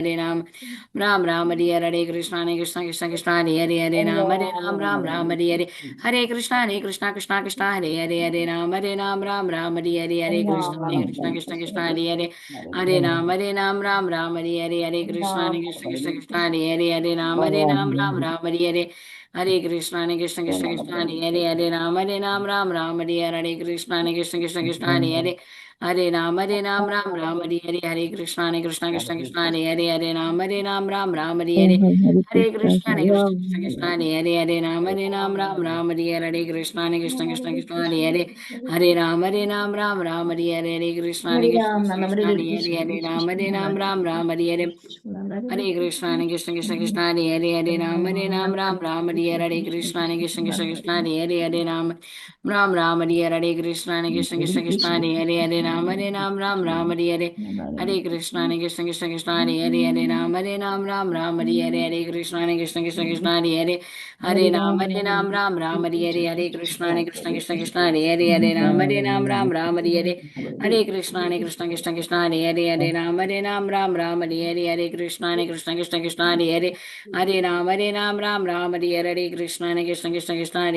Hare Ram, Ram Ram Hare Hare Krishna Hare Krishna Krishna Krishna Hare Hare Hare Ram Hare Ram Ram Ram Hare Hare Hare Krishna Krishna Krishna Hare Hare Hare Ram Hare Ram Ram Ram Hare Hare Hare Krishna Krishna Krishna Hare Hare Hare Ram Ram Ram Hare Hare Hare Krishna Krishna Krishna Hare Hare Hare Ram Ram Ram Hare Hare Hare Krishna Krishna Hare Hare Hare Ram Ram Ram Hare Hare Krishna Krishna Hare Hare Hare Ram Ram Hare Hare Hare Krishna Krishna Hare Hare Hare Ram Ram Hare Hare Hare Krishna Krishna Hare Hare Ram Ram Hare Hare Krishna Krishna Hare Hare Hare Ram Hare Hare Hare Krishna Krishna Hare Hare Ram Hare Hare Hare Krishna Krishna Hare Hare Ram Hare Hare Krishna Krishna Hare Hare Ram Hare Hare Krishna Krishna Hare Hare Ram Hare Hare Hare Krishna Krishna Hare Hare Ram Hare Hare Hare Krishna Krishna Hare Hare Ram Hare Hare Hare Krishna Krishna Hare Hare Ram Hare Hare Hare Krishna Krishna Hare Hare Ram Hare Hare Hare Krishna Krishna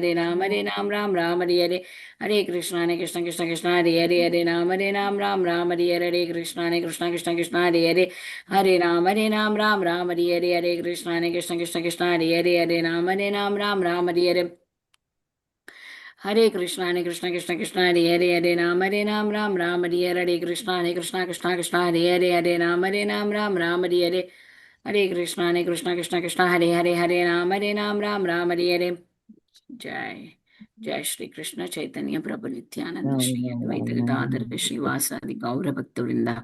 Hare Hare Ram Hare Hare Krishna Krishna Hare Hare Ram Hare Hare Hare Krishna Krishna Hare Hare Ram Hare Hare Krishna Krishna Hare Hare Ram Hare Hare Krishna Krishna Hare Hare Ram Hare Hare Hare Krishna Hare Hare Ram Hare Hare Krishna Hare Hare Ram Hare Hare Hare Krishna Hare Ram Hare Hare जय जय श्री कृष्ण चैतन्य प्रभु नित्यानंद श्री अद्वैत गदाधर श्रीवासादि गौर भक्तवृंदा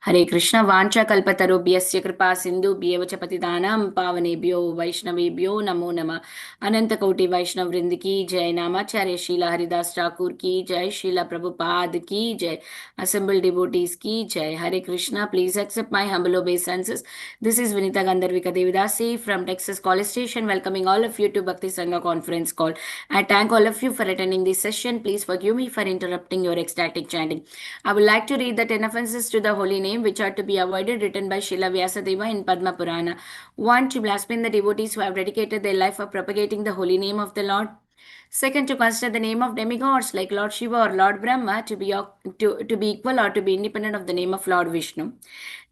हरे कृष्ण वांछा कल्पतरुभ्यस्य कृपा सिंधुभ्येव च पतितानां पावनेभ्यो वैष्णवेभ्यो नमो नमः अनंत कोटि वैष्णव वृंद की जय नामाचार्य शीला हरिदास ठाकुर की जय शीला प्रभुपाद की जय assembled devotees की जय हरे Krishna please accept my humble obeisances. This is Vinita Gandharvika Devidasi from Texas College Station welcoming all of you to Bhakti Sangha conference call. I thank all of you for attending this session. Please forgive me for interrupting your ecstatic chanting. I would like to read the 10 offenses to the holy name which are to be avoided written by Srila Vyasadeva in Padma Purana. 1. To blaspheme the devotees who have dedicated their life for propagating the holy name of the Lord. Second, to consider the name of demigods like Lord Shiva or Lord Brahma to be equal or to be independent of the name of Lord Vishnu.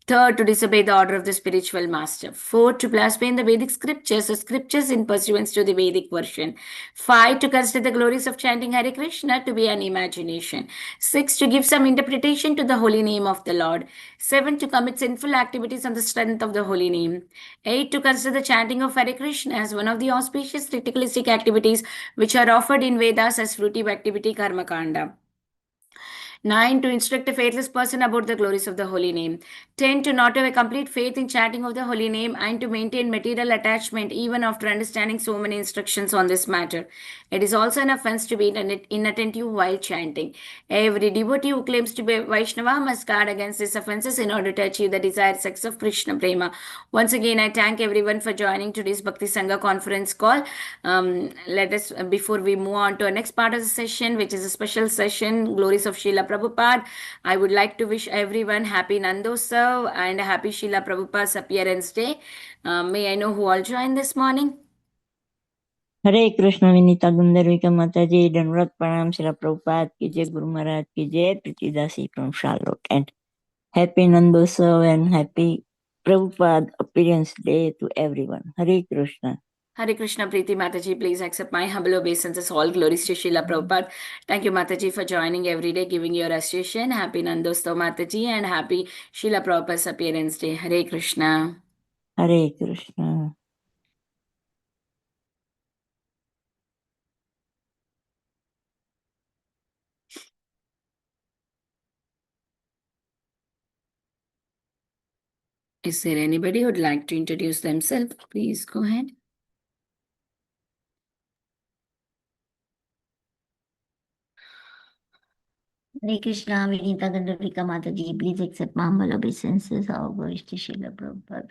Third, to disobey the order of the spiritual master. Fourth, to blaspheme the Vedic scriptures or scriptures in pursuance to the Vedic version. Five, to consider the glories of chanting Hare Krishna to be an imagination. Six, to give some interpretation to the holy name of the Lord. Seven, to commit sinful activities on the strength of the holy name. Eight, to consider the chanting of Hare Krishna as one of the auspicious ritualistic activities which are offered in Vedas as fruitive activity karma kanda. 9. To instruct a faithless person about the glories of the holy name. 10. To not have a complete faith in chanting of the holy name and to maintain material attachment even after understanding so many instructions on this matter. It is also an offense to be inattentive while chanting. Every devotee who claims to be Vaishnava must guard against these offenses in order to achieve the desired sex of Krishna Prema. Once again, I thank everyone for joining today's Bhakti Sangha conference call. Let us, before we move on to our next part of the session, which is a special session, Glories of Srila Prabhupada, I would like to wish everyone happy Nandosav and happy Srila Prabhupada's appearance day. May I know who all joined this morning? हरे कृष्ण विनीता गुंदरविका माता जी दंडवत प्रणाम श्रीला प्रभुपाद की जय गुरु महाराज की जय Preeti Dasi from Charlotte and happy Nandotsav and happy Prabhupada appearance day to everyone Hare Krishna Hare Krishna Preeti Mataji, please accept my humble obeisances. All glories to Srila Prabhupada. Thank you, Mataji, for joining every day, giving your association. Happy Nandostav Mataji and happy Srila Prabhupada's appearance day. Hare Krishna. Hare Krishna Is there anybody who would like to introduce themselves? Please go ahead. Hare Krishna, Vinita Gandharvika Mataji, please accept my humble obeisances. All glories to Srila Prabhupada.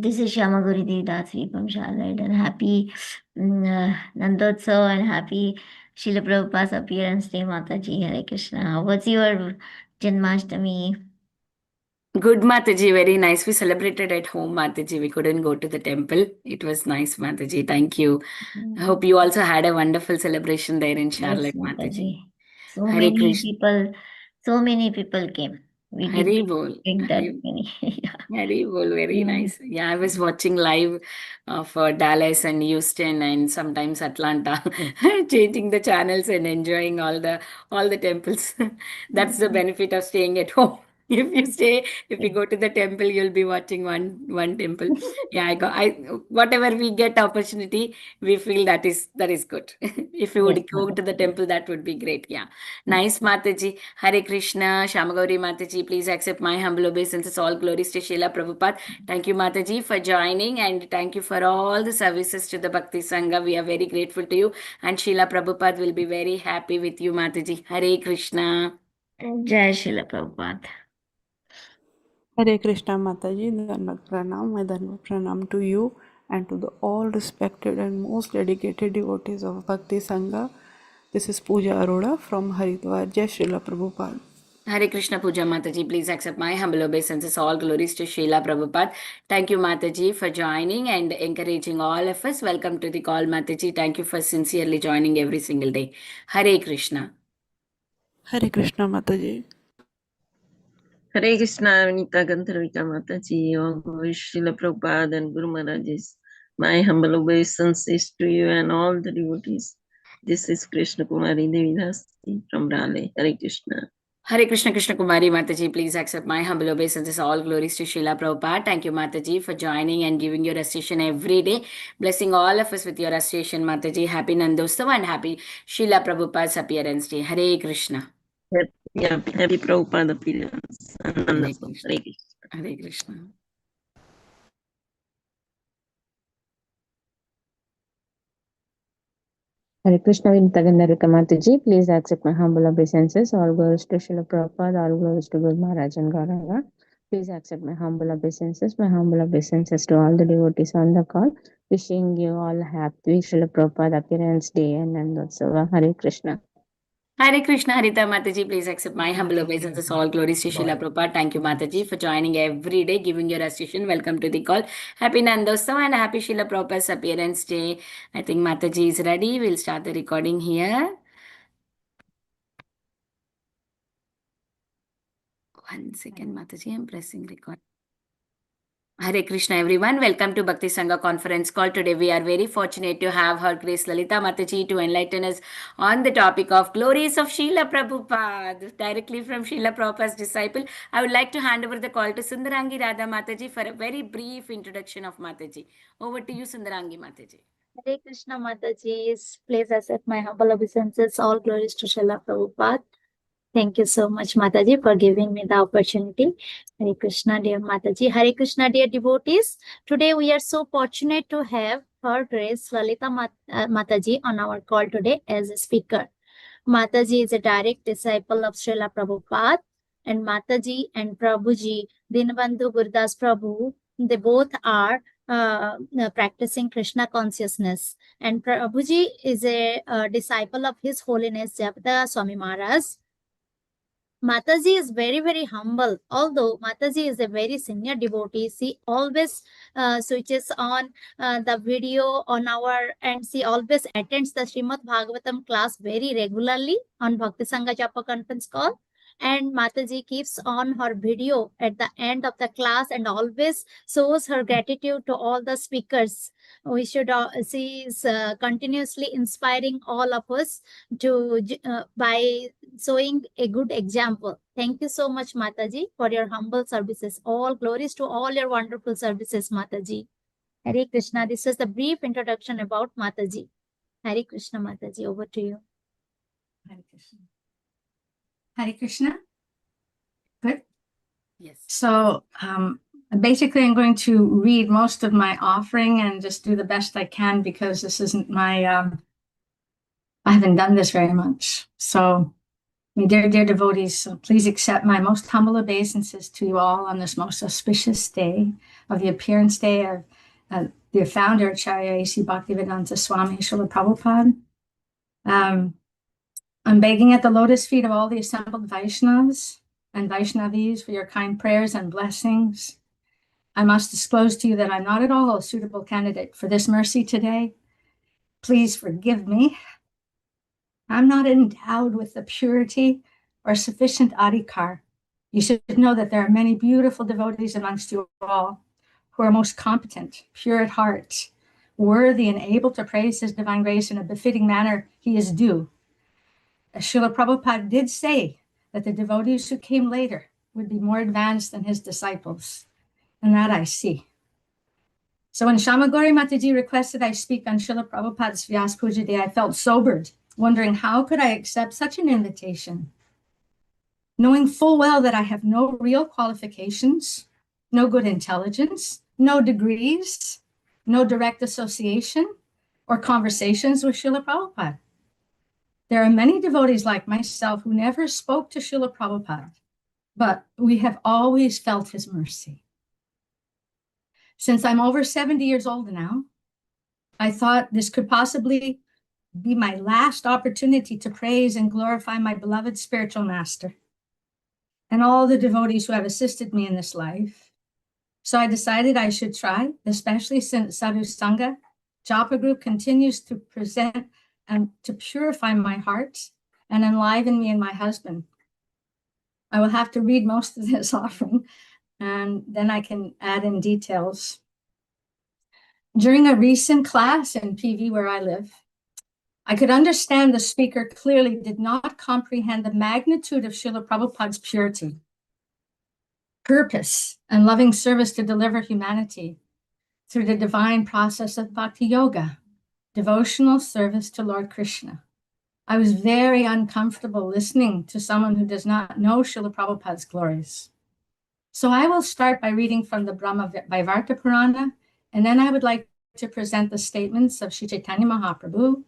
This is Shyama Gauri Dasi from Charlotte, and happy Nandotsav and happy Srila Prabhupada's appearance day, Mataji. Hare Krishna. What's your Janmashtami? Good, Mataji. Very nice. We celebrated at home, Mataji. We couldn't go to the temple. It was nice, Mataji. Thank you. I hope you also had a wonderful celebration there in Yes, Charlotte, Mataji. Mataji. Hare Krishna. So many people came. We didn't Hari Bol. think that Hari many. Yeah. Very well, very Mm. nice. Yeah, I was watching live for Dallas and Houston and sometimes Atlanta, changing the channels and enjoying all the temples. That's the benefit of staying at home. If you go to the temple, you'll be watching one temple. Yeah, I whatever we get opportunity, we feel that is good. If you Yes, would go to the Mataji. temple, that would be great. Yeah. Nice, Mataji. Hare Krishna, Shamagauri Mataji, please accept my humble obeisances. All glories to Srila Prabhupada. Thank you, Mataji, for joining, and thank you for all the services to the Bhakti Sangha. We are very grateful to you, and Srila Prabhupada will be very happy with you, Mataji. Hare Krishna. Jai Srila Prabhupada. Hare Krishna Mataji, Dhanvat Pranam. My Dhanvat Pranam to you and to the all respected and most dedicated devotees of Bhakti Sangha. This is Pooja Arora from Haridwar. Jai Srila Prabhupada. Hare Krishna Puja Mataji, please accept my humble obeisances. All glories to Srila Prabhupada. Thank you, Mataji, for joining and encouraging all of us. Welcome to the call, Mataji. Thank you for sincerely joining every single day. Hare Krishna. Hare Krishna Mataji. Hare Krishna, Vinita Gandharvika Mataji, all Srila Prabhupada and Guru Maharaj's. My humble obeisances to you and all the devotees. This is Krishna Kumari Devi Dasi from Raleigh. Hare Krishna. Hare Krishna Krishna Kumari Mataji, please accept my humble obeisances. All glories to Srila Prabhupada. Thank you, Mataji, for joining and giving your association every day. Blessing all of us with your association, Mataji. Happy Nandostava and happy Srila Prabhupada's appearance day. Hare Krishna. Happy Prabhupada appearance. Hare Wonderful. Krishna. Hare Krishna. Hare Krishna. Hare Krishna Vinitagandarika Mataji, please accept my humble obeisances. All glories to Srila Prabhupada, all glories to Guru Maharaj and Gauranga. Please accept my humble obeisances to all the devotees on the call. Wishing you all happy Srila Prabhupada appearance day and Nandotsava. Hare Krishna. Hare Krishna Harita Mataji, please accept my humble obeisances. All glories to Srila Prabhupada. Thank you, Mataji, for joining every day, giving your association. Welcome to the call. Happy Nandosam and happy Srila Prabhupada's appearance day. I think Mataji is ready. We'll start the recording here. 1 second, Mataji. I'm pressing record. Hare Krishna, everyone. Welcome to Bhakti Sangha conference call. Today, we are very fortunate to have Her Grace Lalita Mataji to enlighten us on the topic of glories of Srila Prabhupada. Directly from Srila Prabhupada's disciple, I would like to hand over the call to Sundarangi Radha Mataji for a very brief introduction of Mataji. Over to you, Sundarangi Mataji. Hare Krishna Mataji, please accept my humble obeisances. All glories to Srila Prabhupada. Thank you so much, Mataji, for giving me the opportunity. Hare Krishna, dear Mataji. Hare Krishna, dear devotees. Today we are so fortunate to have Her Grace Lalita Mataji on our call today as a speaker. Mataji is a direct disciple of Srila Prabhupada, and Mataji and Prabhuji, Dinabandhu Gurdas Prabhu, they both are practicing Krishna consciousness. And Prabhuji is a disciple of His Holiness Jayapata Swami Maharaj. Mataji is very, very humble. Although Mataji is a very senior devotee, she always switches on the video on and she always attends the Srimad Bhagavatam class very regularly on Bhakti Sangha Japa conference call. And Mataji keeps on her video at the end of the class and always shows her gratitude to all the speakers. She is continuously inspiring all of us to by showing a good example. Thank you so much, Mataji, for your humble services. All glories to all your wonderful services, Mataji. Hare Krishna. This was the brief introduction about Mataji. Hare Krishna, Mataji. Over to you. Hare Krishna. Hare Krishna. Good. Yes. So basically, I'm going to read most of my offering and just do the best I can because this isn't my. I haven't done this very much. So, dear devotees, please accept my most humble obeisances to you all on this most auspicious day of the appearance day of the founder, Acharya A.C. Bhaktivedanta Swami Srila Prabhupada. I'm begging at the lotus feet of all the assembled Vaishnavas and Vaishnavis for your kind prayers and blessings. I must disclose to you that I'm not at all a suitable candidate for this mercy today. Please forgive me. I'm not endowed with the purity or sufficient adhikar. You should know that there are many beautiful devotees amongst you all who are most competent, pure at heart, worthy and able to praise his divine grace in a befitting manner he is due. Srila Prabhupada did say that the devotees who came later would be more advanced than his disciples, and that I see. So when Shamagori Mataji requested I speak on Srila Prabhupada's Vyas Puja Day, I felt sobered, wondering how could I accept such an invitation, knowing full well that I have no real qualifications, no good intelligence, no degrees, no direct association or conversations with Srila Prabhupada. There are many devotees like myself who never spoke to Srila Prabhupada, but we have always felt his mercy. Since I'm over 70 years old now, I thought this could possibly be my last opportunity to praise and glorify my beloved spiritual master and all the devotees who have assisted me in this life. So I decided I should try, especially since Sadhu Sangha Japa group continues to present and to purify my heart and enliven me and my husband. I will have to read most of this offering, and then I can add in details. During a recent class in PV where I live, I could understand the speaker clearly did not comprehend the magnitude of Srila Prabhupada's purity, purpose, and loving service to deliver humanity through the divine process of bhakti yoga, devotional service to Lord Krishna. I was very uncomfortable listening to someone who does not know Srila Prabhupada's glories. So I will start by reading from the Brahma Vaivarta Purana, and then I would like to present the statements of Sri Chaitanya Mahaprabhu,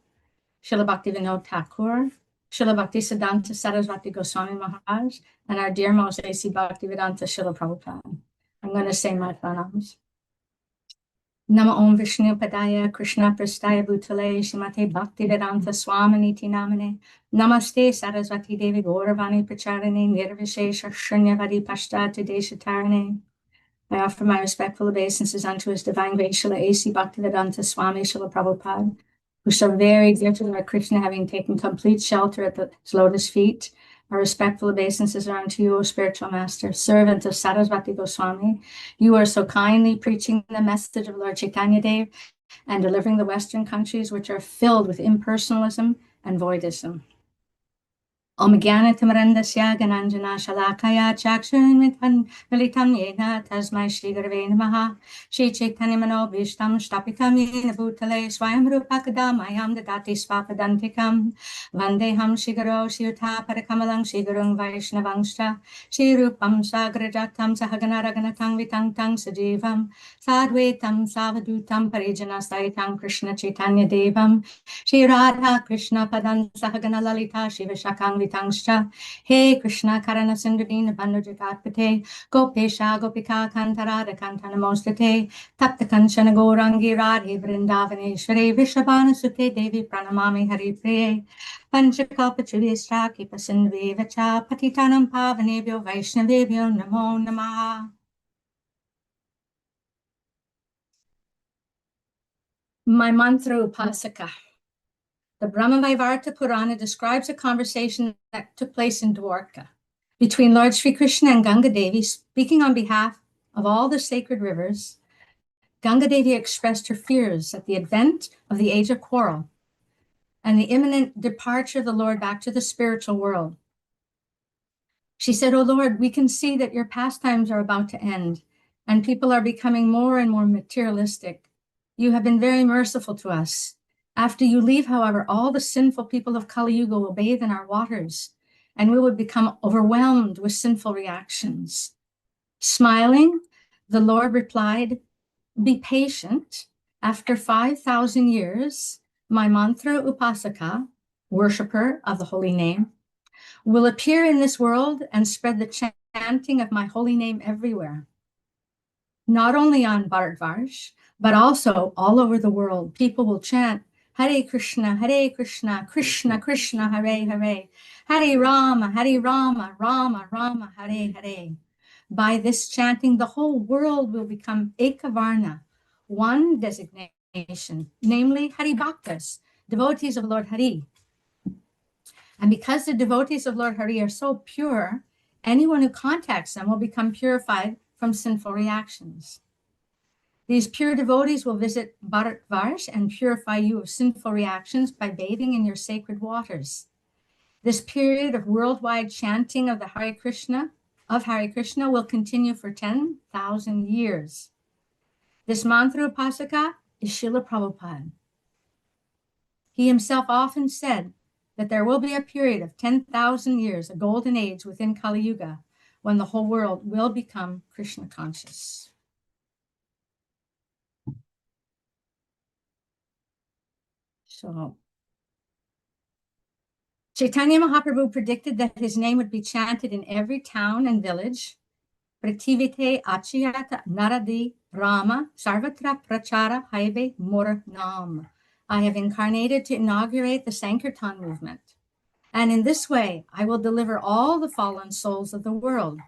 Srila Bhaktivinoda Thakur, Srila Bhaktisiddhanta Saraswati Goswami Maharaj, and our dear most A.C. Bhaktivedanta Srila Prabhupada. I'm going to say my pranams. Nama Om Vishnu Padaya Krishna Prastaya Bhutale Shrimate Bhaktivedanta Swaminiti Namane Namaste Saraswati Devi Gauravani Pracharane Nirvishesha Shunyavadi Pashtati Deshatarane. I offer my respectful obeisances unto His Divine Grace Srila A.C. Bhaktivedanta Swami Srila Prabhupada, who so very dear to Lord Krishna, having taken complete shelter at His lotus feet. Our respectful obeisances are unto you, O spiritual master, servant of Saraswati Goswami. You are so kindly preaching the message of Lord Chaitanya Dev and delivering the Western countries which are filled with impersonalism and voidism. Om Gyana Tamarandasya Gananjana Shalakaya Chakshunmitan Militam Yena Tasmai Shri Gurave Namaha Shri Chaitanya Mano Vishtam Shtapitam Yena Bhutale Swayam Rupakadamayam Dadati Swapadantikam Vandeham Shigaro Shiyuta Parakamalang Shigurung Vaishnavangsha Shri Rupam Sagrajatam Sahagana Raganatang Vitang Tang Sajivam Sadvetam Savadutam Parijana Saitang Krishna Chaitanya Devam Shri Radha Krishna Padan Sahagana Lalita Shiva Shakang Vitangsha He Krishna Karana Sindhudina Banu Jagatpate Gopesha Gopika Kantarada Kantana Mostate Tapta Kanchana Gorangi Radhe Vrindavaneshwari Vishabhana Sute Devi Pranamami Hari Priye Panchakalpa Chudisra Kipa Sindhve Vacha Patitanam Pavanebhyo Vaishnavebhyo Namo Namaha. My mantra Upasaka. The Brahma Vaivarta Purana describes a conversation that took place in Dwarka between Lord Sri Krishna and Ganga Devi. Speaking on behalf of all the sacred rivers, Ganga Devi expressed her fears at the advent of the age of quarrel and the imminent departure of the Lord back to the spiritual world. She said, "O Lord, we can see that your pastimes are about to end and people are becoming more and more materialistic. You have been very merciful to us. After you leave, however, all the sinful people of Kali Yuga will bathe in our waters, and we will become overwhelmed with sinful reactions." Smiling, the Lord replied, "Be patient. After 5,000 years, my mantra Upasaka, worshiper of the holy name, will appear in this world and spread the chanting of my holy name everywhere. Not only on Bharatvarsh, but also all over the world, people will chant Hare Krishna, Krishna Krishna, Hare Hare. Hare Rama, Rama Rama, Hare Hare. By this chanting, the whole world will become Ekavarna, one designation, namely Hari Bhaktas, devotees of Lord Hari. And because the devotees of Lord Hari are so pure, anyone who contacts them will become purified from sinful reactions. These pure devotees will visit Bharatvarsh and purify you of sinful reactions by bathing in your sacred waters. This period of worldwide chanting of the Hare Krishna, will continue for 10,000 years. This mantra upasaka is Srila Prabhupada. He himself often said that there will be a period of 10,000 years, a golden age within Kali Yuga, when the whole world will become Krishna conscious. So Chaitanya Mahaprabhu predicted that his name would be chanted in every town and village. Prativite Achiyata Naradi Rama Sarvatra Prachara Haive Mora Nam. I have incarnated to inaugurate the Sankirtan movement. And in this way, I will deliver all the fallen souls of the world.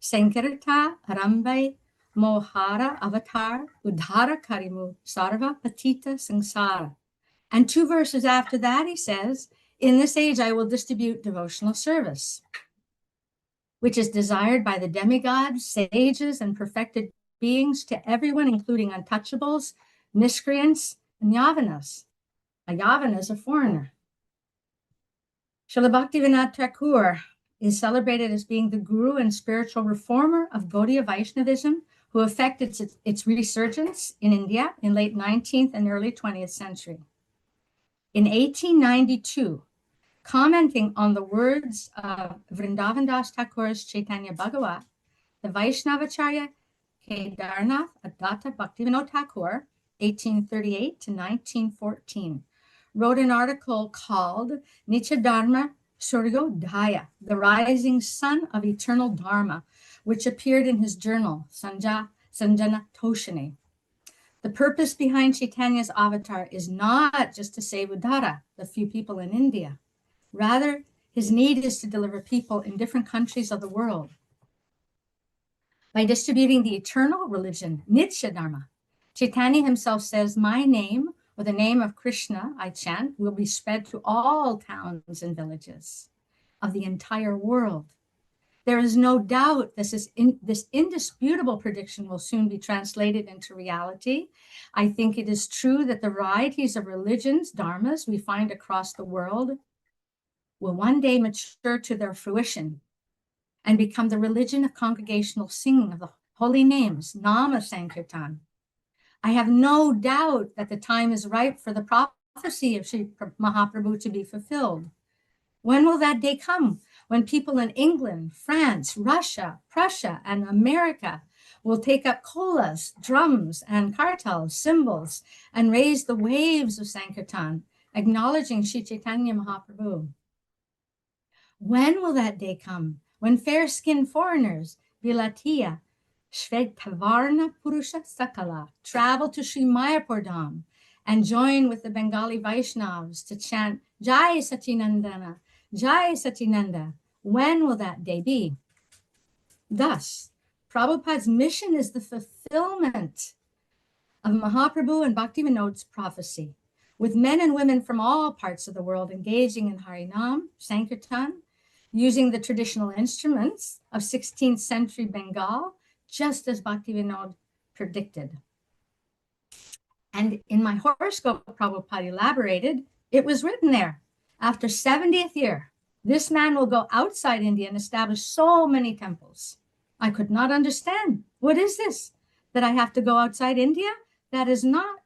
Sankirta Rambai Mohara Avatar Udhara Karimu Sarva Patita Sangsara. And 2 verses after that, he says, in this age, I will distribute devotional service, which is desired by the demigods, sages, and perfected beings to everyone, including untouchables, miscreants, and yavanas. A yavana is a foreigner. Srila Bhaktivinoda Thakur is celebrated as being the guru and spiritual reformer of Gaudiya Vaishnavism, who effected its resurgence in India in late 19th and early 20th century. In 1892, commenting on the words of Vrindavan Das Thakur's Chaitanya Bhagavat, the Vaishnavacharya Kedarnath Adatta Bhaktivinoda Thakur, 1838 to 1914, wrote an article called Nitya Dharma Suryodhaya, the rising sun of eternal Dharma, which appeared in his journal, Sanjana Toshini. The purpose behind Chaitanya's avatar is not just to save Uddhara, the few people in India. Rather, his need is to deliver people in different countries of the world. By distributing the eternal religion, Nitya Dharma, Chaitanya himself says, my name, or the name of Krishna, I chant, will be spread to all towns and villages of the entire world. There is no doubt this indisputable prediction will soon be translated into reality. I think it is true that the varieties of religions, dharmas, we find across the world will one day mature to their fruition and become the religion of congregational singing of the holy names, Nama Sankirtan. I have no doubt that the time is ripe for the prophecy of Sri Mahaprabhu to be fulfilled. When will that day come? When people in England, France, Russia, Prussia, and America will take up kolas, drums, and kartals, cymbals, and raise the waves of Sankirtan, acknowledging Sri Chaitanya Mahaprabhu. When will that day come? When fair-skinned foreigners, Vilatiya, Shvetavarna Purusha Sakala, travel to Sri Mayapur Dham and join with the Bengali Vaishnavas to chant Jai Sacinandana, Jai Sacinanda. When will that day be? Thus, Prabhupada's mission is the fulfillment of Mahaprabhu and Bhaktivinoda's prophecy, with men and women from all parts of the world engaging in Harinam, Sankirtan, using the traditional instruments of 16th century Bengal, just as Bhaktivinoda predicted. And in my horoscope, Prabhupada elaborated, it was written there, after 70th year, this man will go outside India and establish so many temples. I could not understand. What is this? That I have to go outside India? That is not.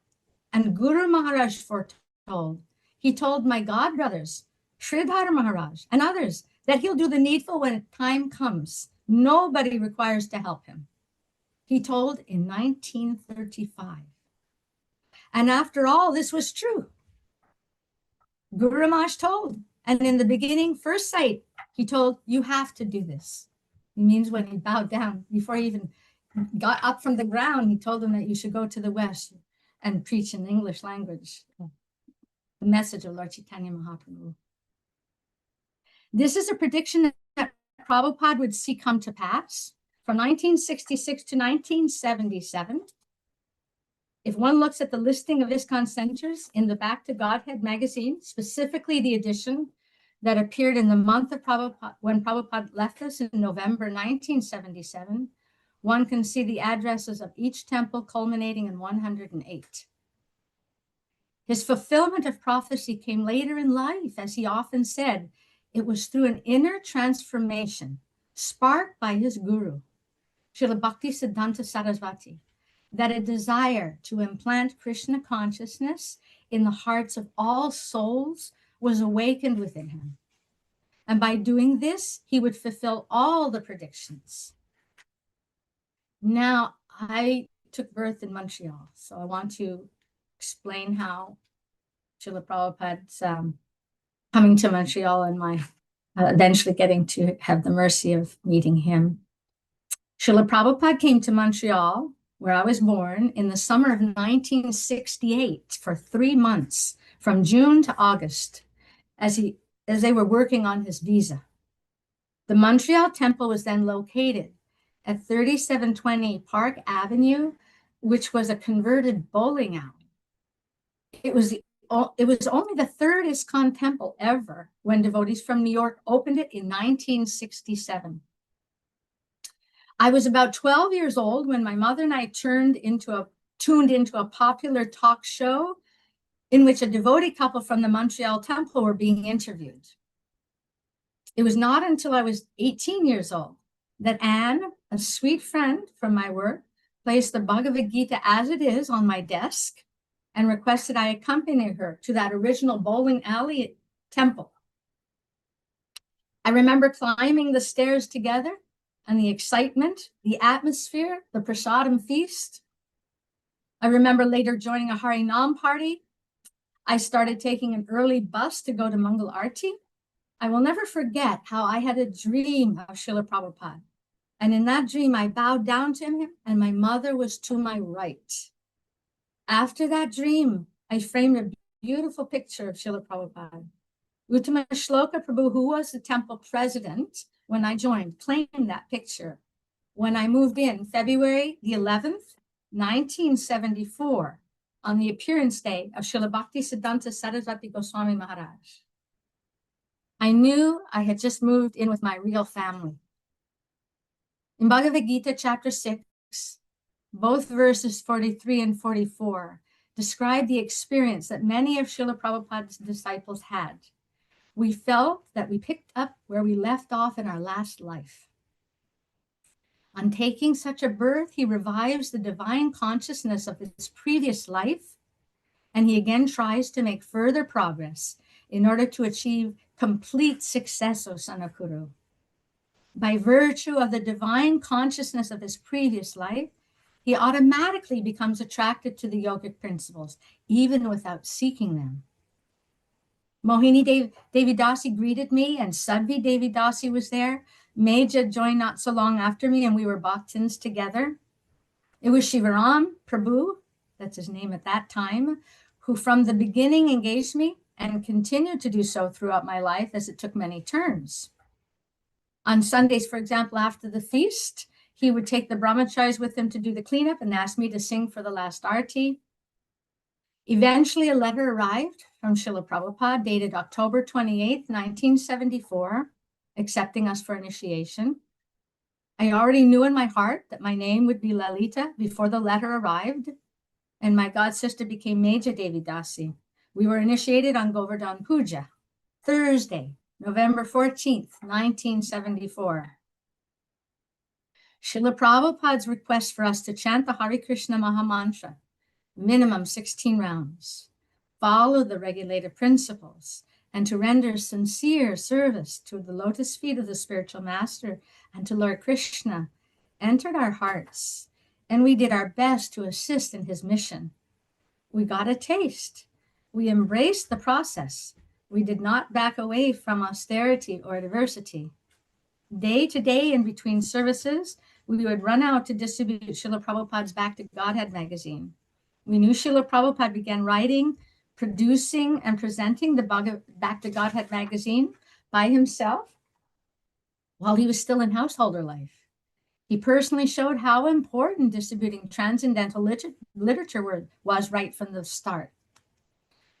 And Guru Maharaj foretold. He told my godbrothers, Sridhar Maharaj and others, that he'll do the needful when time comes. Nobody requires to help him. He told in 1935. And after all, this was true. Guru Maharaj told, and in the beginning, first sight, he told, you have to do this. It means when he bowed down, before he even got up from the ground, he told them that you should go to the West and preach in the English language. the message of Lord Chaitanya Mahaprabhu. This is a prediction that Prabhupada would see come to pass from 1966 to 1977. If one looks at the listing of ISKCON centers in the Back to Godhead magazine, specifically the edition that appeared in the month of Prabhupada, when Prabhupada left us in November 1977, one can see the addresses of each temple culminating in 108. His fulfillment of prophecy came later in life, as he often said. It was through an inner transformation sparked by his guru, Srila Bhaktisiddhanta Sarasvati, that a desire to implant Krishna consciousness in the hearts of all souls was awakened within him. And by doing this, he would fulfill all the predictions. Now, I took birth in Montreal, so I want to explain how Srila Prabhupada's coming to Montreal and my eventually getting to have the mercy of meeting him. Srila Prabhupada came to Montreal, where I was born, in the summer of 1968 for 3 months, from June to August, as they were working on his visa. The Montreal temple was then located at 3720 Park Avenue, which was a converted bowling alley. It was only the third ISKCON temple ever when devotees from New York opened it in 1967. I was about 12 years old when my mother and I tuned into a popular talk show in which a devotee couple from the Montreal temple were being interviewed. It was not until I was 18 years old that Anne, a sweet friend from my work, placed the Bhagavad Gita as it is on my desk and requested I accompany her to that original bowling alley temple. I remember climbing the stairs together and the excitement, the atmosphere, the prasadam feast. I remember later joining a Harinam party. I started taking an early bus to go to Mangal Arti. I will never forget how I had a dream of Srila Prabhupada. And in that dream, I bowed down to him and my mother was to my right. After that dream, I framed a beautiful picture of Srila Prabhupada. Uttama Shloka Prabhu, who was the temple president when I joined, claimed that picture when I moved in February the 11th, 1974, on the appearance day of Srila Bhaktisiddhanta Sarasvati Goswami Maharaj. I knew I had just moved in with my real family. In Bhagavad Gita, chapter 6, both verses 43 and 44 describe the experience that many of Srila Prabhupada's disciples had. We felt that we picked up where we left off in our last life. On taking such a birth, he revives the divine consciousness of his previous life, and he again tries to make further progress in order to achieve complete success, O son of Kuru. By virtue of the divine consciousness of his previous life, he automatically becomes attracted to the yogic principles, even without seeking them. Mohini Devi Dasi greeted me, and Sadhvi Devi Dasi was there. Meja joined not so long after me, and we were Bhaktins together. It was Shivaram Prabhu, that's his name at that time, who from the beginning engaged me and continued to do so throughout my life as it took many turns. On Sundays, for example, after the feast, he would take the brahmacharis with him to do the cleanup and ask me to sing for the last arti. Eventually, a letter arrived from Srila Prabhupada dated October 28, 1974, accepting us for initiation. I already knew in my heart that my name would be Lalita before the letter arrived, and my god sister became Meja Devi Dasi. We were initiated on Govardhan Puja, Thursday, November 14th, 1974. Srila Prabhupada's request for us to chant the Hare Krishna Mahamantra, minimum 16 rounds, follow the regulative principles, and to render sincere service to the lotus feet of the spiritual master and to Lord Krishna entered our hearts, and we did our best to assist in his mission. We got a taste. We embraced the process. We did not back away from austerity or adversity. Day to day in between services, we would run out to distribute Srila Prabhupada's Back to Godhead magazine. We knew Srila Prabhupada began writing producing and presenting the Back to Godhead magazine by himself while he was still in householder life. He personally showed how important distributing transcendental literature was right from the start.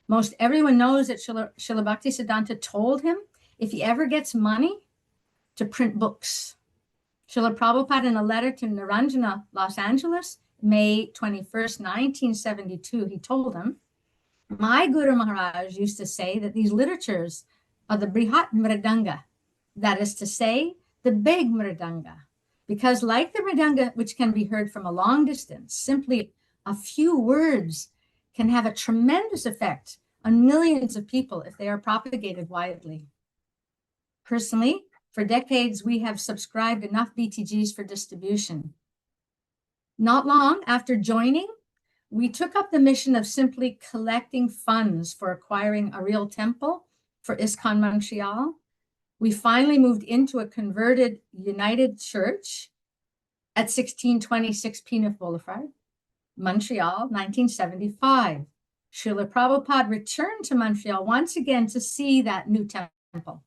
Most everyone knows that Srila Bhaktisiddhanta told him if he ever gets money to print books. Srila Prabhupada, in a letter to Niranjana, Los Angeles, May 21st, 1972, he told him, my Guru Maharaj used to say that these literatures are the Brihat Mridanga, that is to say, the big Mridanga, because like the Mridanga, which can be heard from a long distance, simply a few words can have a tremendous effect on millions of people if they are propagated widely. Personally, for decades, we have subscribed enough BTGs for distribution. Not long after joining, we took up the mission of simply collecting funds for acquiring a real temple for ISKCON Montreal. We finally moved into a converted United Church at 1626 Peanut Boulevard, Montreal, 1975. Srila Prabhupada returned to Montreal once again to see that new temple.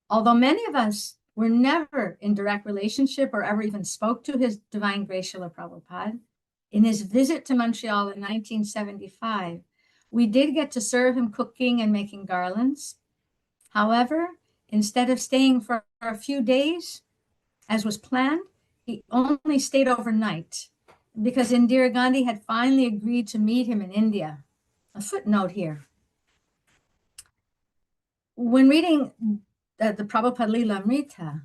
Although many of us were never in direct relationship or ever even spoke to His Divine Grace Srila Prabhupada, in his visit to Montreal in 1975, we did get to serve him cooking and making garlands. However, instead of staying for a few days, as was planned, he only stayed overnight because Indira Gandhi had finally agreed to meet him in India. A footnote here. When reading the Prabhupada Lila Amrita,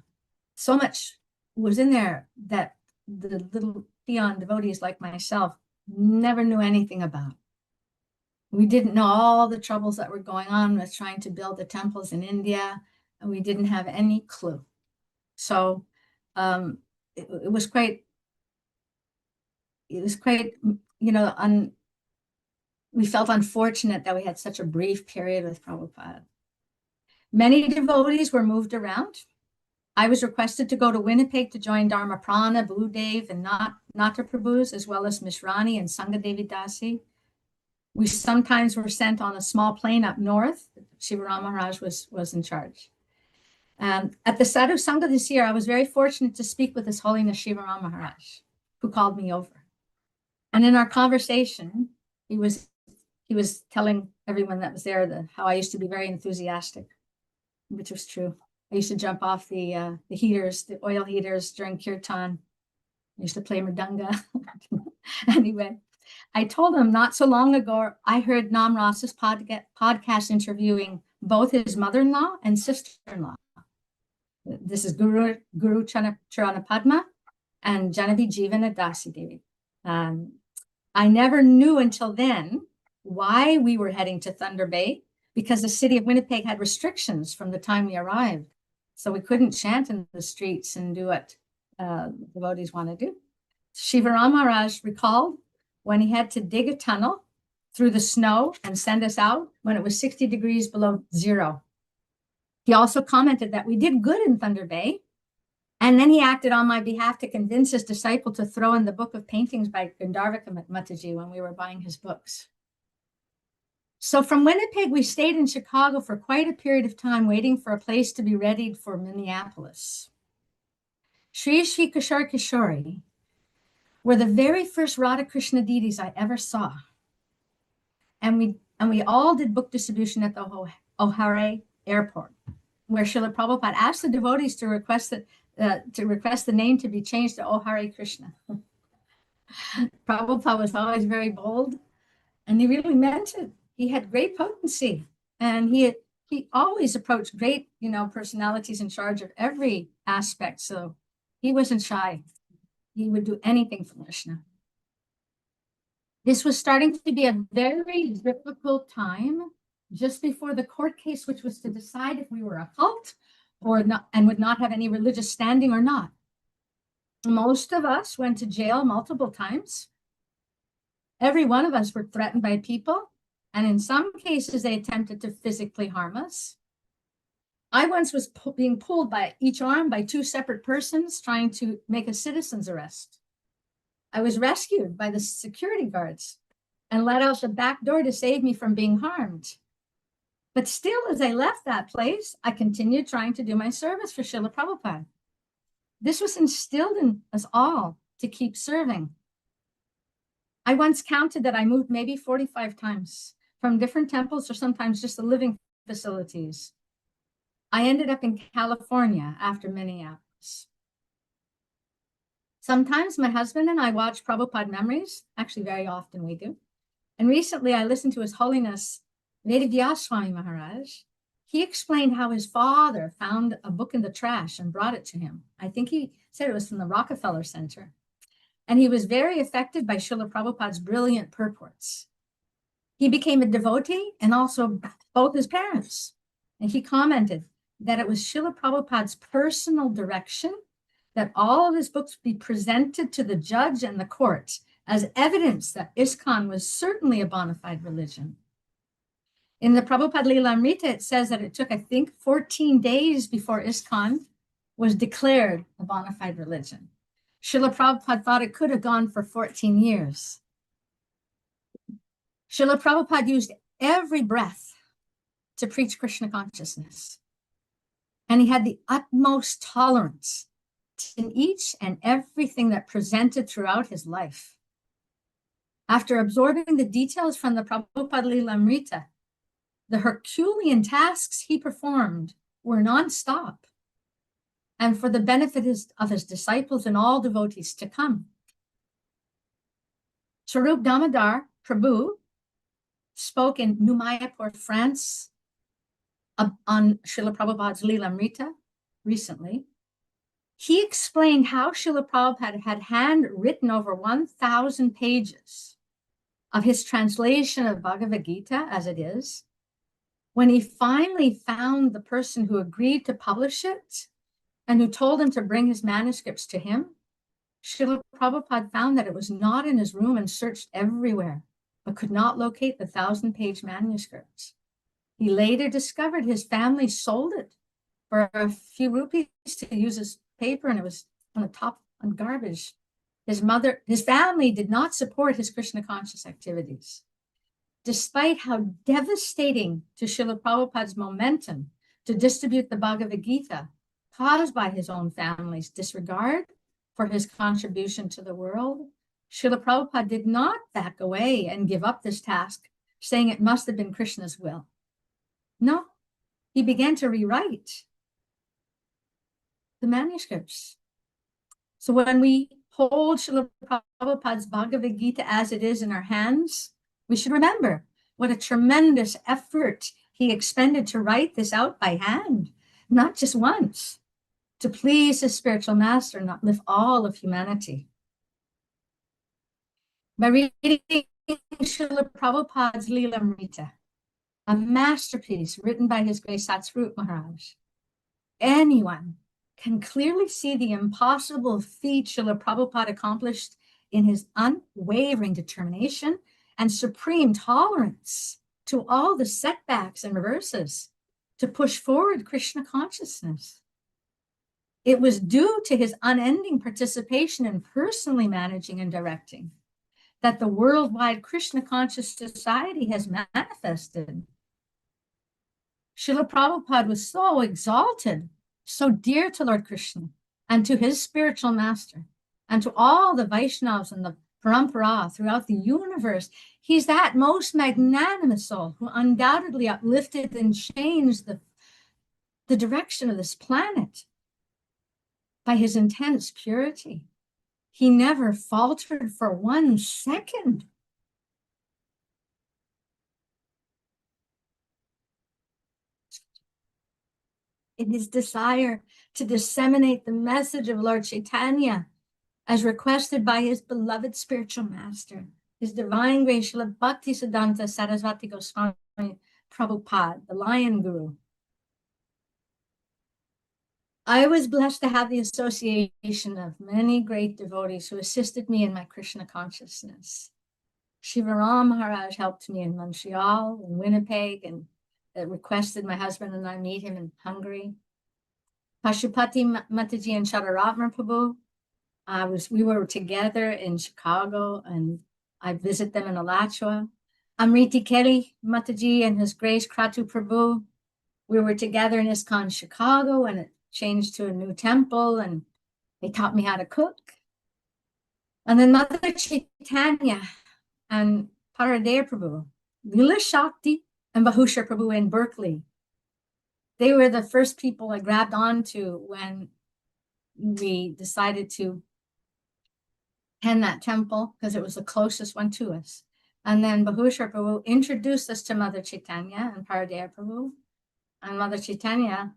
so much was in there that the little peon devotees like myself never knew anything about. We didn't know all the troubles that were going on with trying to build the temples in India, and we didn't have any clue. So it was quite, you know, we felt unfortunate that we had such a brief period with Prabhupada. Many devotees were moved around. I was requested to go to Winnipeg to join Dharma Prana, Blue Dev, and Nata Prabhus, as well as Mishrani and Sangha Devi Dasi. We sometimes were sent on a small plane up north. Shivaram Maharaj was in charge. At the Sadhu Sangha this year, I was very fortunate to speak with His Holiness Shivaram Maharaj, who called me over. And in our conversation, he was telling everyone that was there how I used to be very enthusiastic, which was true. I used to jump off the heaters, the oil heaters during kirtan. I used to play mridanga. Anyway, I told him not so long ago, I heard Nam Ras's podcast interviewing both his mother-in-law and sister-in-law. This is Guru Charana Padma and Janavi Jivana Dasi Devi. I never knew until then why we were heading to Thunder Bay, because the city of Winnipeg had restrictions from the time we arrived. So we couldn't chant in the streets and do what devotees want to do. Shivaram Maharaj recalled when he had to dig a tunnel through the snow and send us out when it was 60 degrees below zero. He also commented that we did good in Thunder Bay. And then he acted on my behalf to convince his disciple to throw in the book of paintings by Gandharvika Mataji when we were buying his books. So from Winnipeg, we stayed in Chicago for quite a period of time, waiting for a place to be readied for Minneapolis. Sri Sri Kishore Kishori were the very first Radha Krishna deities I ever saw. And we all did book distribution at the O'Hare Airport, where Srila Prabhupada asked the devotees to request the name to be changed to O'Hare Krishna. Prabhupada was always very bold, and he really meant it. He had great potency, and he always approached great, personalities in charge of every aspect. So he wasn't shy. He would do anything for Krishna. This was starting to be a very difficult time just before the court case, which was to decide if we were a cult or not, and would not have any religious standing or not. Most of us went to jail multiple times. Every one of us were threatened by people. And in some cases, they attempted to physically harm us. I once was being pulled by each arm by two separate persons trying to make a citizen's arrest. I was rescued by the security guards. and let out the back door to save me from being harmed. But still, as I left that place, I continued trying to do my service for Srila Prabhupada. This was instilled in us all to keep serving. I once counted that I moved maybe 45 times from different temples or sometimes just the living facilities. I ended up in California after Minneapolis. Sometimes my husband and I watch Prabhupada memories. Actually, very often we do. And recently I listened to His Holiness Vedavya Swami Maharaj. He explained how his father found a book in the trash and brought it to him. I think he said it was from the Rockefeller Center. And he was very affected by Srila Prabhupada's brilliant purports. He became a devotee and also both his parents. And he commented that it was Srila Prabhupada's personal direction that all of his books be presented to the judge and the court as evidence that ISKCON was certainly a bona fide religion. In the Prabhupada Lilamrita, it says that it took, I think, 14 days before ISKCON was declared a bona fide religion. Srila Prabhupada thought it could have gone for 14 years. Srila Prabhupada used every breath to preach Krishna consciousness. And he had the utmost tolerance in each and everything that presented throughout his life. After absorbing the details from the Prabhupada Lilamrita, the Herculean tasks he performed were nonstop and for the benefit of his disciples and all devotees to come. Swarup Damodar Prabhu spoke in New Mayapur, France, on Srila Prabhupada's Lilamrita recently. He explained how Srila Prabhupada had handwritten over 1,000 pages of his translation of Bhagavad Gita as it is. When he finally found the person who agreed to publish it and who told him to bring his manuscripts to him, Srila Prabhupada found that it was not in his room and searched everywhere, but could not locate the 1,000-page manuscripts. He later discovered his family sold it for a few rupees to use as paper, and it was on the top on garbage. His family did not support his Krishna conscious activities. Despite how devastating to Srila Prabhupada's momentum to distribute the Bhagavad Gita caused by his own family's disregard for his contribution to the world, Srila Prabhupada did not back away and give up this task, saying it must have been Krishna's will. No, he began to rewrite the manuscripts. So when we hold Srila Prabhupada's Bhagavad Gita as it is in our hands, we should remember what a tremendous effort he expended to write this out by hand, not just once, to please his spiritual master and uplift all of humanity. By reading Srila Prabhupada's Lilamrita, a masterpiece written by His Grace Satsvarup Maharaj, anyone can clearly see the impossible feat Srila Prabhupada accomplished in his unwavering determination and supreme tolerance to all the setbacks and reverses to push forward Krishna consciousness. It was due to his unending participation in personally managing and directing that the worldwide Krishna conscious society has manifested. Srila Prabhupada was so exalted, so dear to Lord Krishna and to his spiritual master and to all the Vaishnavas and the Parampara throughout the universe. He's that most magnanimous soul who undoubtedly uplifted and changed the direction of this planet by his intense purity. He never faltered for 1 second. In his desire to disseminate the message of Lord Chaitanya as requested by his beloved spiritual master, His Divine Grace Srila Bhaktisiddhanta Saraswati Goswami Prabhupada, the Lion Guru. I was blessed to have the association of many great devotees who assisted me in my Krishna consciousness. Shivaram Maharaj helped me in Montreal, in Winnipeg, and requested my husband and I meet him in Hungary. Pashupati Mataji and Shadaratma Prabhu, we were together in Chicago, and I visit them in Alachua. Amriti Kelly Mataji and His Grace Kratu Prabhu. We were together in ISKCON Chicago, and it changed to a new temple, and they taught me how to cook. And then Mother Chaitanya and Paradea Prabhu, Lila Shakti and Bahusha Prabhu in Berkeley. They were the first people I grabbed onto when we decided to attend that temple, because it was the closest one to us. And then Bahusha Prabhu introduced us to Mother Chaitanya and Paradea Prabhu. And Mother Chaitanya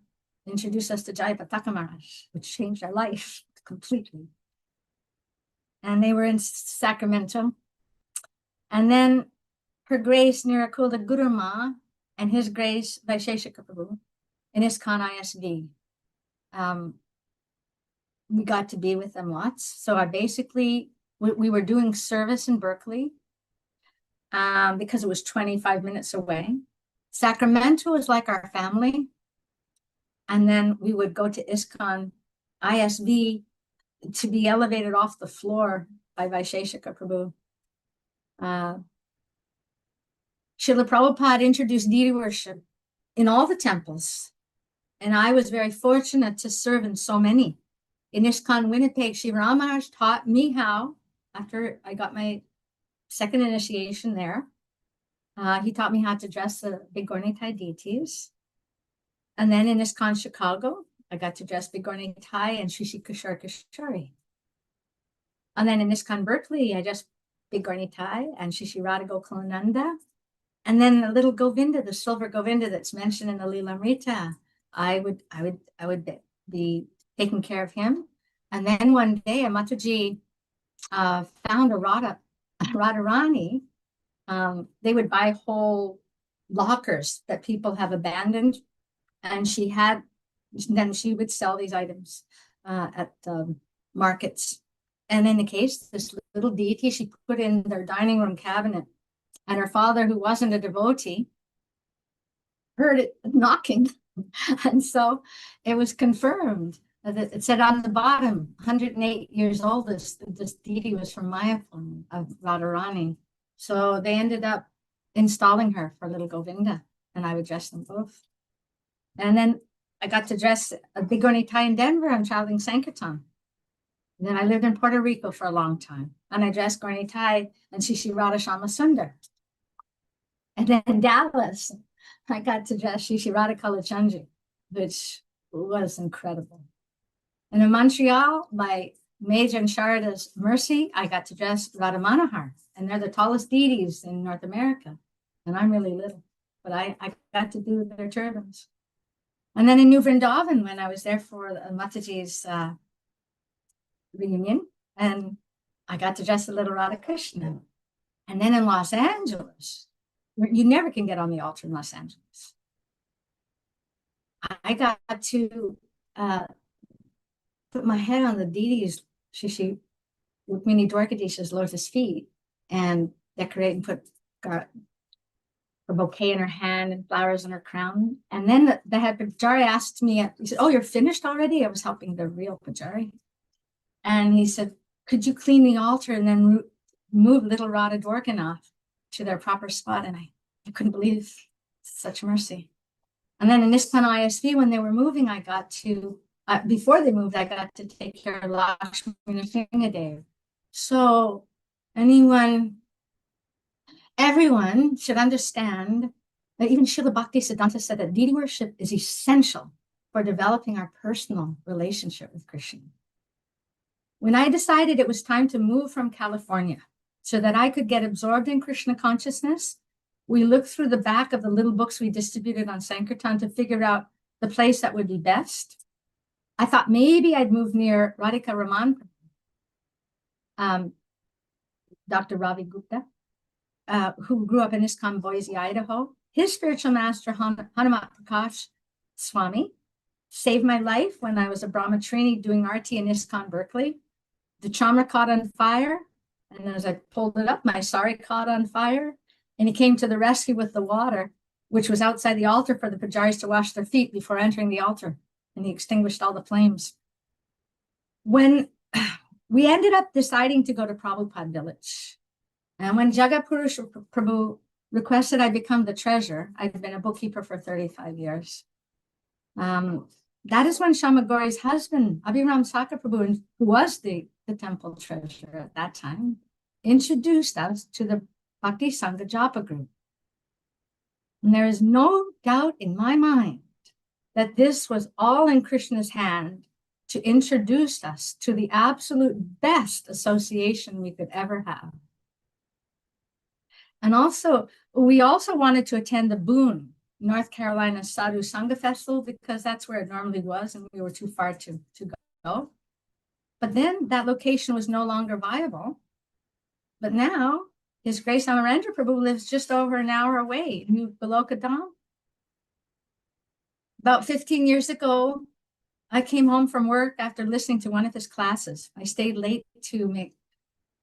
introduced us to Jai Pataka Maharaj, which changed our life completely. And they were in Sacramento. And then Her Grace Nirakula Guruma and His Grace Vaisheshika Prabhu in ISKCON ISD. We got to be with them lots. So I basically, we were doing service in Berkeley because it was 25 minutes away. Sacramento was like our family. And then we would go to ISKCON ISD to be elevated off the floor by Vaisheshika Prabhu. Srila Prabhupada introduced deity worship in all the temples. And I was very fortunate to serve in so many. In ISKCON Winnipeg, Sri Maharaj taught me how, after I got my second initiation there, he taught me how to dress the big Gornitai deities. And then in ISKCON Chicago, I got to dress big Gornitai and Shri Kishore Kishori. And then in ISKCON Berkeley, I dressed big Gornitai and Shri Radha Gokulananda. And then the little Govinda, the silver Govinda that's mentioned in the Lilamrita, I would be taking care of him. And then one day, a Mataji found a Radharani. They would buy whole lockers that people have abandoned. And then she would sell these items at markets. And in the case, this little deity, she put in their dining room cabinet. And her father, who wasn't a devotee, heard it knocking. And so it was confirmed. It said on the bottom, 108 years old, this deity was from Mayapur of Radharani. So they ended up installing her for little Govinda, and I would dress them both. And then I got to dress a big Gornitai in Denver. I'm traveling Sankirtan. And then I lived in Puerto Rico for a long time, and I dressed Gornitai and Shri Radha Shama Sundar. And then in Dallas, I got to dress Shri Radha Kalachandji, which was incredible. And in Montreal, by Major and Sharada's mercy, I got to dress Radha Manohar, and they're the tallest deities in North America. And I'm really little, but I got to do their turbans. And then in New Vrindavan, when I was there for Mataji's reunion, and I got to dress the little Radha Krishna. And then in Los Angeles, you never can get on the altar in Los Angeles. I got to put my head on the deities, Shri Rukmini Dwarkadish's lotus feet, and decorate and put a bouquet in her hand and flowers in her crown. And then the head Pujari asked me, he said, "Oh, you're finished already?" I was helping the real Pujari. And he said, "Could you clean the altar and then move little Radha Dwarkanath to their proper spot?" And I couldn't believe such mercy. And then in ISKCON ISV, when they were moving, I got to, before they moved, I got to take care of Lakshmi Nrsimhadev. So everyone should understand that even Srila Bhakti Siddhanta said that deity worship is essential for developing our personal relationship with Krishna. When I decided it was time to move from California so that I could get absorbed in Krishna consciousness, we looked through the back of the little books we distributed on Sankirtan to figure out the place that would be best. I thought maybe I'd move near Radhika Raman, Dr. Ravi Gupta, who grew up in ISKCON Boise, Idaho. His spiritual master, Hanumat Prakash Swami, saved my life when I was a brahmachari doing arti in ISKCON Berkeley. The chamra caught on fire, and as I pulled it up, my sari caught on fire, and he came to the rescue with the water, which was outside the altar for the pujaris to wash their feet before entering the altar, and he extinguished all the flames. When we ended up deciding to go to Prabhupada village, And when Jagat Purush Prabhu requested I become the treasurer, I've been a bookkeeper for 35 years. That is when Shamagori's husband, Abhiram Sakar Prabhu, who was the temple treasurer at that time, introduced us to the Bhakti Sangha Japa group. And there is no doubt in my mind that this was all in Krishna's hand to introduce us to the absolute best association we could ever have. And also, we also wanted to attend the Boone, North Carolina Sadhu Sangha Festival, because that's where it normally was, and we were too far to go. But then that location was no longer viable. But now, His Grace Amarendra Prabhu lives just over an hour away in New Balokadam. About 15 years ago, I came home from work after listening to one of his classes. I stayed late to make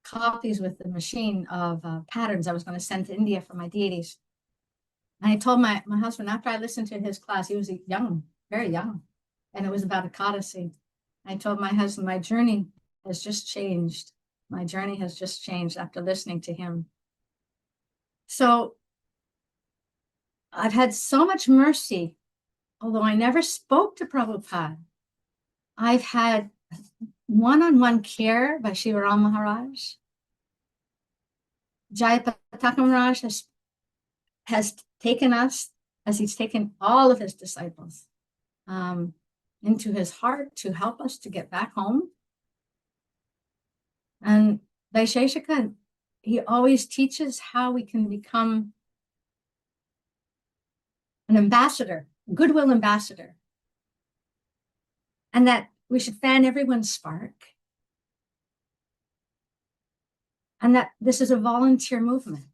copies with the machine of patterns I was going to send to India for my deities. And I told my husband, after I listened to his class, he was young, very young, and it was about Ekadasi. I told my husband, my journey has just changed. My journey has just changed after listening to him. So I've had so much mercy, although I never spoke to Prabhupada. I've had one-on-one care by Shivaram Maharaj. Jayapataka Maharaj has taken us, as he's taken all of his disciples, into his heart to help us to get back home. And Vaisheshika, he always teaches how we can become an ambassador, goodwill ambassador, and that we should fan everyone's spark, and that this is a volunteer movement.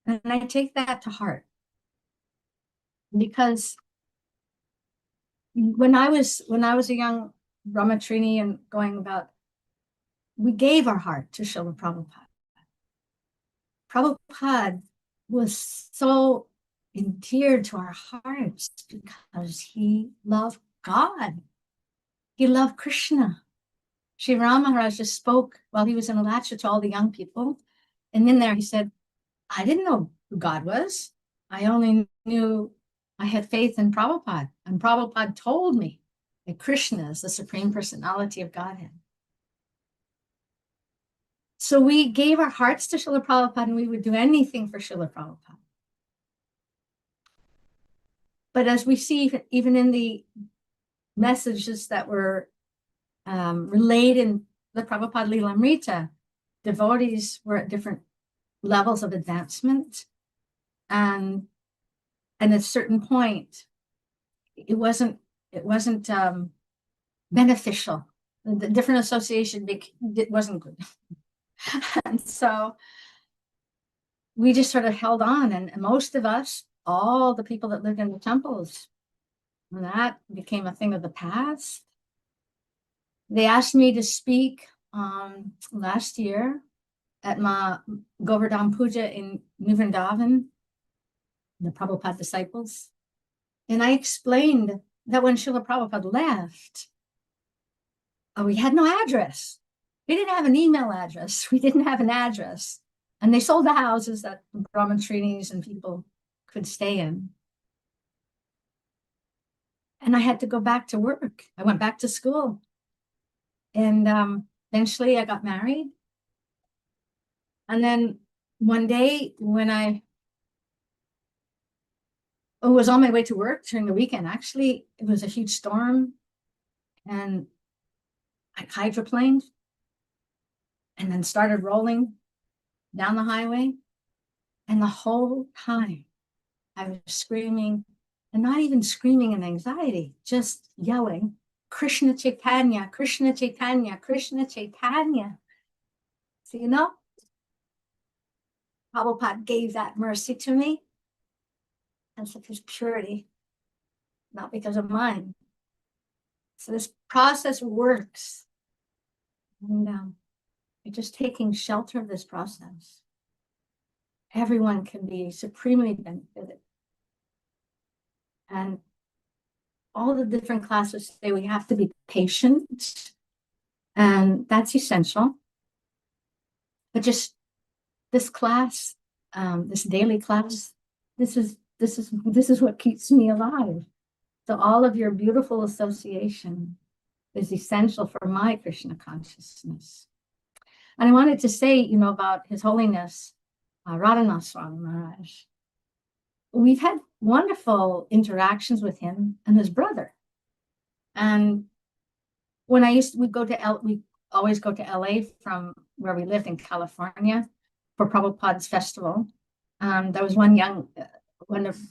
And I take that to heart, because when I was a young Brahmatrini and going about, we gave our heart to Srila Prabhupada. Prabhupada was so endeared to our hearts because he loved God. He loved Krishna. Sri Ram Maharaj just spoke while he was in a lecture to all the young people. And in there he said, I didn't know who God was. I only knew I had faith in Prabhupada. And Prabhupada told me that Krishna is the Supreme Personality of Godhead. So we gave our hearts to Srila Prabhupada, and we would do anything for Srila Prabhupada. But as we see, even in the messages that were relayed in the Prabhupada Lilamrita, devotees were at different levels of advancement. And at a certain point, it wasn't beneficial. The different association it wasn't good. And so we just sort of held on, and most of us, all the people that lived in the temples, that became a thing of the past. They asked me to speak last year at my Govardhan Puja in New Vrindavan, the Prabhupada disciples. And I explained that when Srila Prabhupada left, we had no address. We didn't have an email address. We didn't have an address. And they sold the houses that Brahmatrinis and people could stay in. And I had to go back to work. I went back to school. And eventually I got married. And then one day when I was on my way to work during the weekend, actually, it was a huge storm. And I hydroplaned and then started rolling down the highway. And the whole time I was screaming, and not even screaming in anxiety, just yelling, Krishna Chaitanya, Krishna Chaitanya, Krishna Chaitanya. So, Prabhupada gave that mercy to me and of his purity, not because of mine. So this process works. And you're just taking shelter of this process. Everyone can be supremely benefited. And all the different classes say we have to be patient, and that's essential. but just this class, this daily class, this is what keeps me alive. So all of your beautiful association is essential for my Krishna consciousness. And I wanted to say, about His Holiness Radhanath Swami Maharaj. We've had wonderful interactions with him and his brother. And when we always go to LA from where we lived in California for Prabhupada's festival. There was one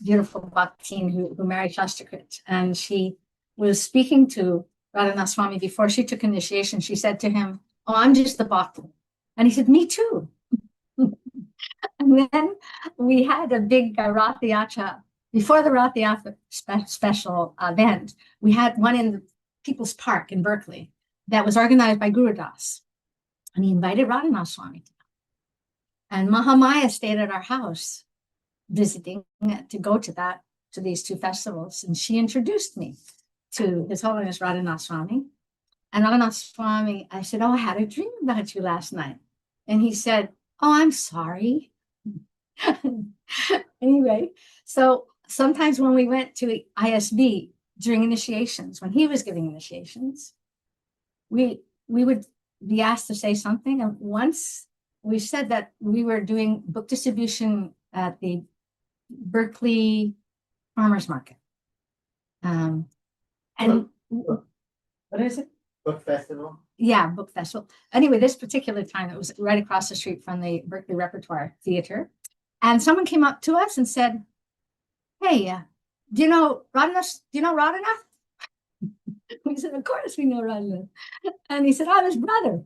beautiful bhaktin who married Shastrakrit, and she was speaking to Radhanath Swami before she took initiation. She said to him, "Oh, I'm just the bhaktin." And he said, "Me too." And then we had a big Rath Yatra. Before the Rath Yatra special event, we had one in the People's Park in Berkeley that was organized by Guru Das. And he invited Radhanath Swami. And Mahamaya stayed at our house visiting to go to these two festivals. And she introduced me to His Holiness Radhanath Swami. And Radhanath Swami, I said, "Oh, I had a dream about you last night." And he said, "Oh, I'm sorry." Anyway, so sometimes when we went to ISB during initiations, when he was giving initiations, we would be asked to say something. And once we said that we were doing book distribution at the Berkeley Farmers Market. And what is it? Book festival. Yeah, book festival. Anyway, this particular time, it was right across the street from the Berkeley Repertoire Theater. And someone came up to us and said, "Hey, do you know Radhanath? We said, "Of course we know Radhanath." And he said, "I'm his brother."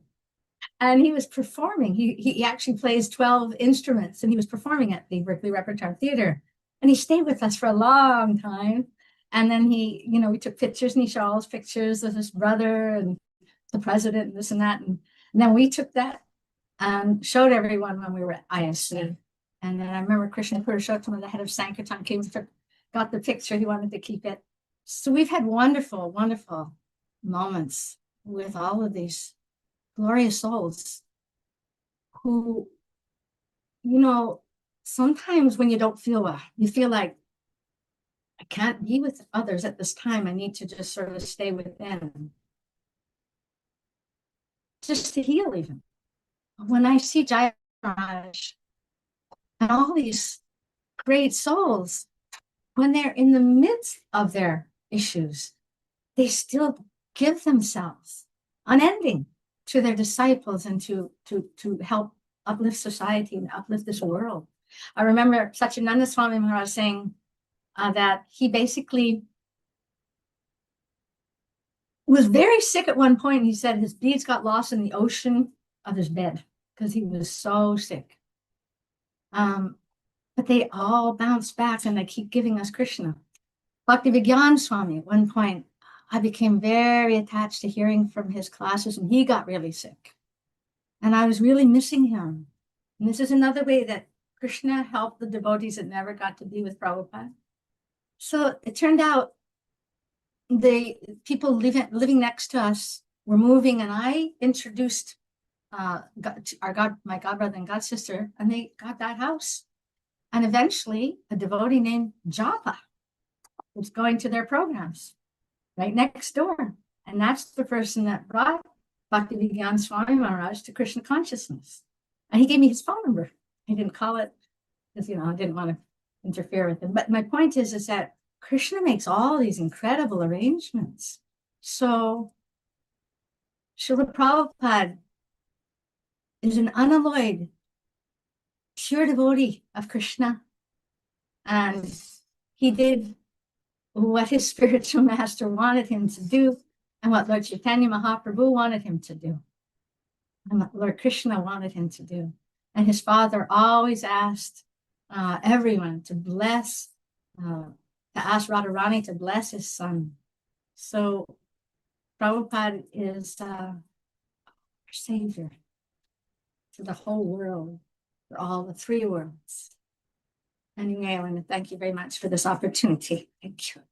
And he was performing. He actually plays 12 instruments, and he was performing at the Berkeley Repertoire Theater. And he stayed with us for a long time. And then we took pictures, and he showed all his pictures of his brother and the president and this and that. And then we took that and showed everyone when we were at ISC. And then I remember Krishna Purushottam, the head of Sankirtan, came, got the picture. He wanted to keep it. So we've had wonderful, wonderful moments with all of these glorious souls who, sometimes when you don't feel well, you feel like, I can't be with others at this time. I need to just sort of stay within. Just to heal even. When I see Jaya Maharaj and all these great souls, when they're in the midst of their issues, they still give themselves unending to their disciples and to help uplift society and uplift this world. I remember Satchidananda Swami Maharaj saying that he basically was very sick at one point. He said his beads got lost in the ocean of his bed because he was so sick. But they all bounce back and they keep giving us Krishna. Bhaktivigyan Swami, at one point, I became very attached to hearing from his classes, and he got really sick. And I was really missing him. And this is another way that Krishna helped the devotees that never got to be with Prabhupada. So it turned out the people living next to us were moving, and I introduced my godbrother and godsister, and they got that house. And eventually, a devotee named Japa was going to their programs right next door. And that's the person that brought Bhaktivigyan Swami Maharaj to Krishna consciousness. And he gave me his phone number. I didn't call it because, I didn't want to interfere with him. But my point is that Krishna makes all these incredible arrangements. So Srila Prabhupada is an unalloyed, pure devotee of Krishna. And he did what his spiritual master wanted him to do and what Lord Chaitanya Mahaprabhu wanted him to do and what Lord Krishna wanted him to do. And his father always asked everyone to bless, to ask Radharani to bless his son. So Prabhupada is our savior to the whole world, for all the three worlds. Anyway, I want to thank you very much for this opportunity. Thank you.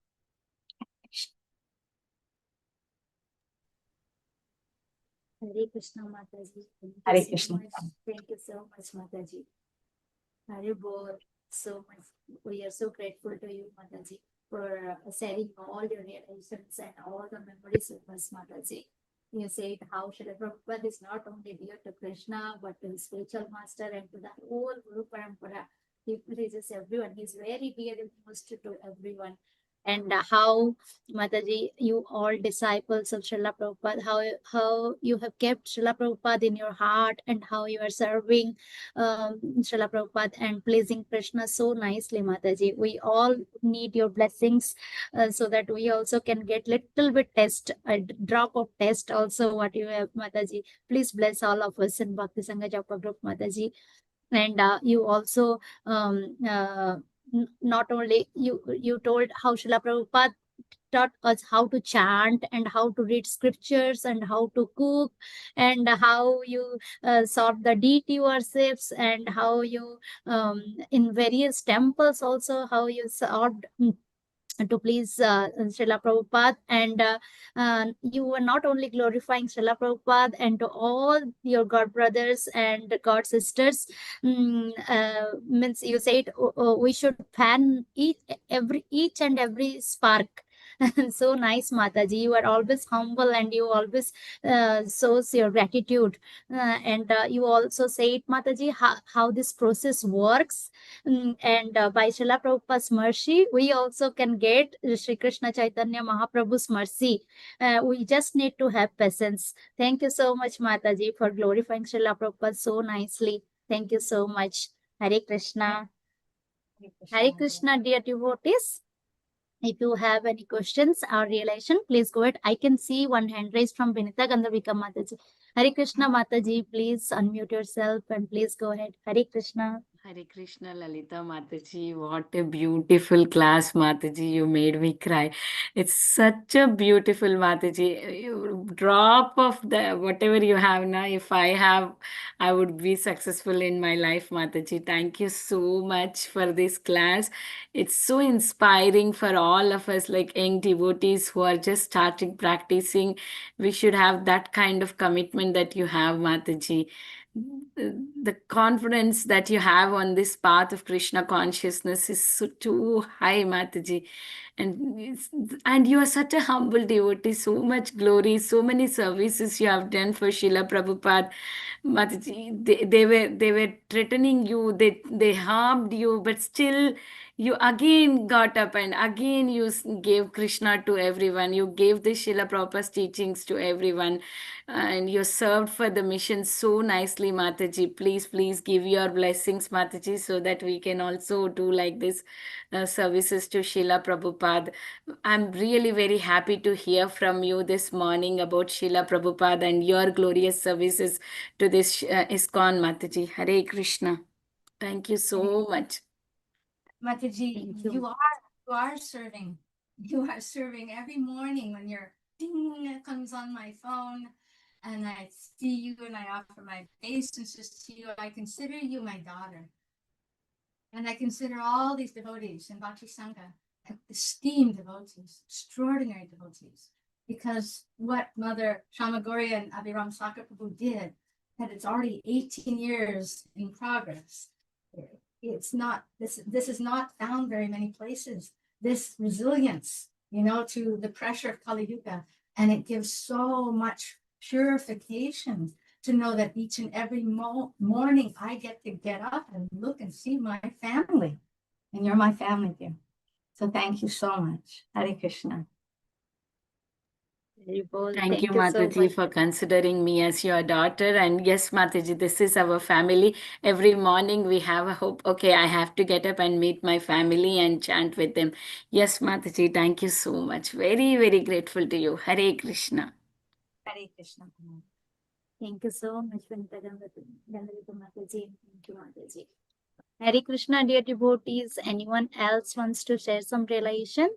Hare Krishna Mataji. Thank you Hare so Krishna. much. Thank you so much, Mataji. Hare Bol, so much. We are so grateful to you, Mataji, for sharing all your realizations and all the memories with us, Mataji. You said how Srila Prabhupada is not only dear to Krishna, but to his spiritual master and to the whole Guru Parampara. He pleases everyone. He's very dear and close to everyone. And how, Mataji, you all disciples of Srila Prabhupada, how you have kept Srila Prabhupada in your heart and how you are serving Srila Prabhupada and pleasing Krishna so nicely, Mataji. We all need your blessings so that we also can get little bit test, a drop of test also what you have, Mataji. Please bless all of us in Bhakti Sangha Japa group, Mataji. And you also not only you told how Srila Prabhupada taught us how to chant and how to read scriptures and how to cook and how you sought the deity worships and how you in various temples also how you sought to please Srila Prabhupada, and you were not only glorifying Srila Prabhupada and to all your God brothers and God sisters. Means you said we should fan each and every spark. So nice, Mataji. You are always humble and you always shows your gratitude. And you also said, Mataji, how this process works. And by Srila Prabhupada's mercy, we also can get Sri Krishna Chaitanya Mahaprabhu's mercy. We just need to have patience. Thank you so much, Mataji, for glorifying Srila Prabhupada so nicely. Thank you so much. Hare Krishna. Hare Krishna, dear devotees. If you have any questions or realization, please go ahead. I can see one hand raised from Vinita Gandhavika Mataji. Hare Krishna, Mataji, please unmute yourself and please go ahead. Hare Krishna. Hare Krishna, Lalita Mataji. What a beautiful class, Mataji. You made me cry. It's such a beautiful Mataji. You drop of the whatever you have now. If I have, I would be successful in my life, Mataji. Thank you so much for this class. It's so inspiring for all of us, like young devotees who are just starting practicing. We should have that kind of commitment that you have, Mataji. The confidence that you have on this path of Krishna consciousness is so too high, Mataji. And you are such a humble devotee, so much glory, so many services you have done for Srila Prabhupada. Mataji, they were threatening you, they harmed you, but still you again got up and again you gave Krishna to everyone. You gave the Srila Prabhupada's teachings to everyone, and you served for the mission so nicely, Mataji. Please give your blessings, Mataji, so that we can also do like this services to Srila Prabhupada. I'm really very happy to hear from you this morning about Srila Prabhupada and your glorious services to this ISKCON, Mataji. Hare Krishna. Thank you so much. Mataji, Thank you. you are serving. You are serving every morning when your ding comes on my phone and I see you and I offer my obeisances to you. I consider you my daughter. And I consider all these devotees in Bhakti Sangha esteemed devotees, extraordinary devotees. Because what Mother Shamagori and Abhiram Sakaprabhu did, that it's already 18 years in progress. It's not, this is not found very many places. This resilience, to the pressure of Kali Yuga. And it gives so much purification to know that each and every morning I get to get up and look and see my family. And you're my family, dear. So thank you so much. Hare Krishna. Thank you, so Mataji, much. for considering me as your daughter. And yes, Mataji, this is our family. Every morning we have a hope. Okay, I have to get up and meet my family and chant with them. Yes, Mataji, thank you so much. Very, very grateful to you. Hare Krishna. Hare Krishna. Thank you so much, Vinita Gandhavika Mataji. Thank you, Mataji. Hare Krishna, dear devotees. Anyone else wants to share some realization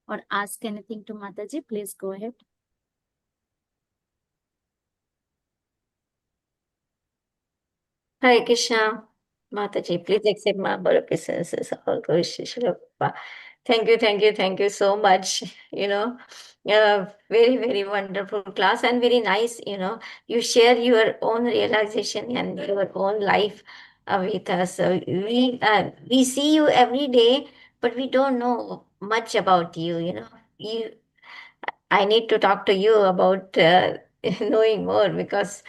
or ask anything to Mataji? Please go ahead. Hare Krishna. Mataji, please accept my humble obeisances. All glories to Srila Prabhupada. Thank you, thank you, thank you so much. Very, very wonderful class and very nice. You share your own realization and your own life with us. So we see you every day, but we don't know much about you. I need to talk to you about knowing more because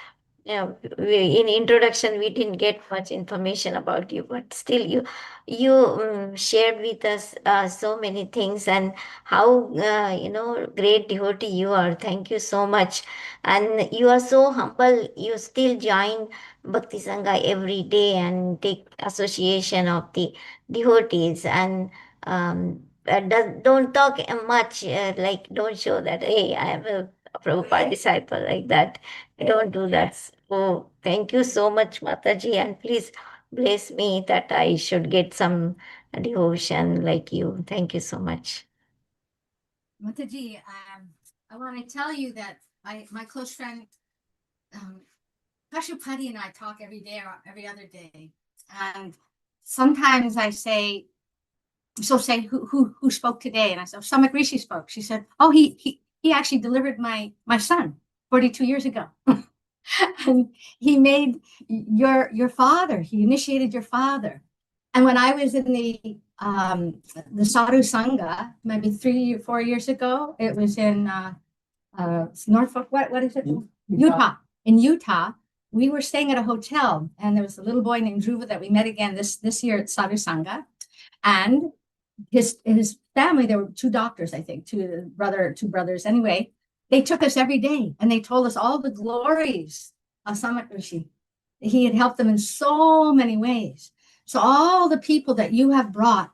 in introduction we didn't get much information about you, but still you shared with us so many things and how great devotee you are. Thank you so much, and you are so humble. You still join Bhakti Sangha every day and take association of the devotees and don't talk much, like don't show that, hey, I am a Prabhupada disciple, like that. Don't do that. So thank you so much, Mataji, and please bless me that I should get some devotion like you. Thank you so much. Mataji, I want to tell you that my close friend Pashupati and I talk every day or every other day, and sometimes I say, who spoke today, and I said, Samak Rishi spoke. She said, oh, he actually delivered my son 42 years ago. And he made your father, he initiated your father. And when I was in the Sadhu Sangha, maybe 3 or 4 years ago, it was in Norfolk, what is it? Utah. In Utah, we were staying at a hotel, and there was a little boy named Dhruva that we met again this year at Sadhu Sangha. And his family, there were 2 doctors, I think, two brothers. Anyway, they took us every day and they told us all the glories of Samak Rishi. He had helped them in so many ways. So all the people that you have brought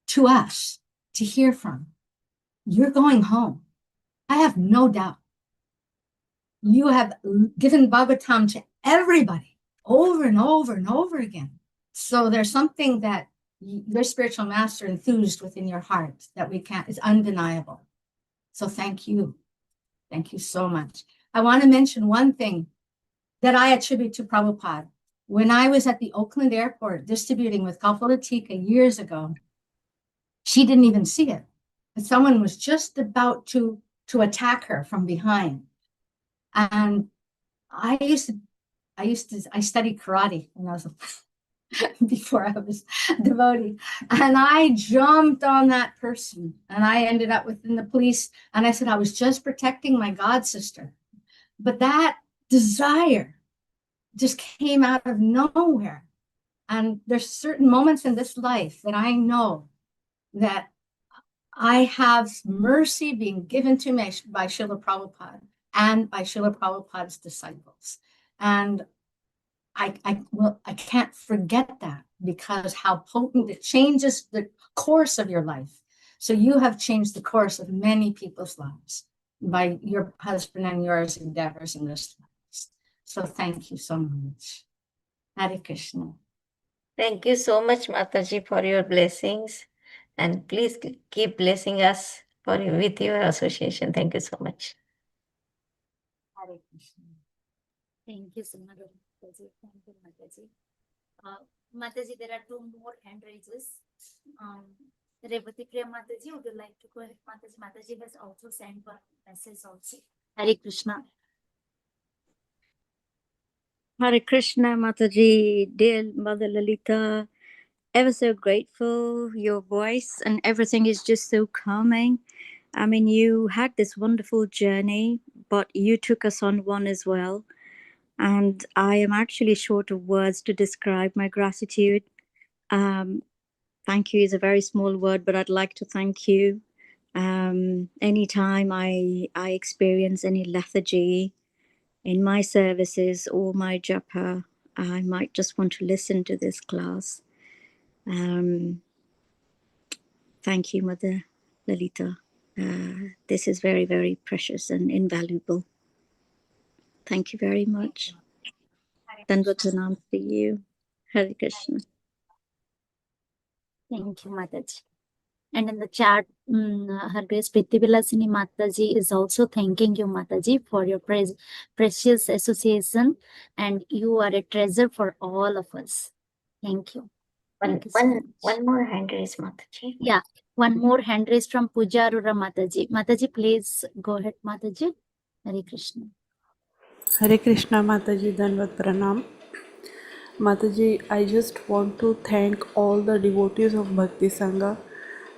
to us to hear from, you're going home. I have no doubt. You have given Bhagavatam to everybody over and over and over again. So there's something that your spiritual master enthused within your heart that is undeniable. So thank you. Thank you so much. I want to mention one thing that I attribute to Prabhupada. When I was at the Oakland airport distributing with Kalpalatika years ago, she didn't even see it. But someone was just about to attack her from behind. And I studied karate when I was before I was devotee. And I jumped on that person and I ended up within the police. And I said, I was just protecting my god sister. But that desire just came out of nowhere. And there's certain moments in this life that I know that I have mercy being given to me by Srila Prabhupada and by Srila Prabhupada's disciples. And I can't forget that, because how potent it changes the course of your life. So you have changed the course of many people's lives by your husband and yours endeavors in this life. So thank you so much. Hare Krishna. Thank you so much, Mataji, for your blessings. And please keep blessing us with your association. Thank you so much. Hare Krishna. Thank you so much, Mataji. Thank you, Mataji. Mataji, there are 2 more hand raises. Revati Priya Mataji, would you like to go ahead? Mataji has also sent one message also. Hare Krishna. Hare Krishna, Mataji, dear Mother Lalita, ever so grateful. Your voice and everything is just so calming. I mean, you had this wonderful journey, but you took us on one as well. And I am actually short of words to describe my gratitude. Thank you is a very small word, but I'd like to thank you. Anytime I experience any lethargy in my services or my japa, I might just want to listen to this class. Thank you, Mother Lalita. This is very, very precious and invaluable. Thank you very much. Dandavat pranam to you. Hare Krishna. Thank you, Mataji. And in the chat, Her Grace Priti Vilasini Mataji is also thanking you, Mataji, for your precious association. And you are a treasure for all of us. Thank you. One, Thank you so one, much. one more hand raise, Mataji. Yeah, one more hand raised from Pujarura Mataji. Mataji, please go ahead, Mataji. Hare Krishna. Hare Krishna Mataji, Danvat Pranam. Mataji, I just want to thank all the devotees of Bhakti Sangha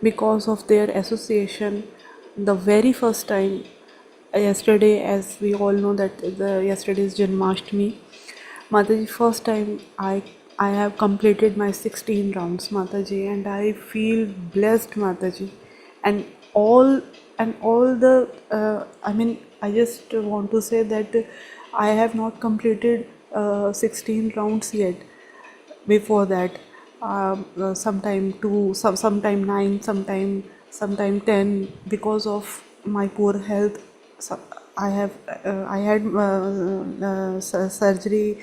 because of their association. The very first time, yesterday, as we all know that yesterday is Janmashtami. Mataji, first time I have completed my 16 rounds, Mataji, and I feel blessed, Mataji, and all the I just want to say that I have not completed 16 rounds yet. Before that, sometime 2, sometime 9, sometime 10, because of my poor health. So I had surgery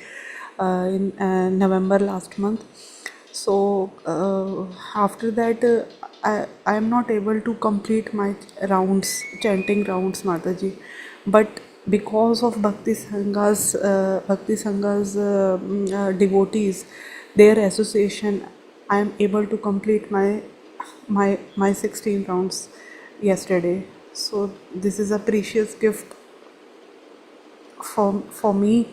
in November last month. So after that, I am not able to complete my rounds, chanting rounds, Mataji. But because of Bhakti Sangha's devotees, their association, I am able to complete my 16 rounds yesterday. So this is a precious gift for me,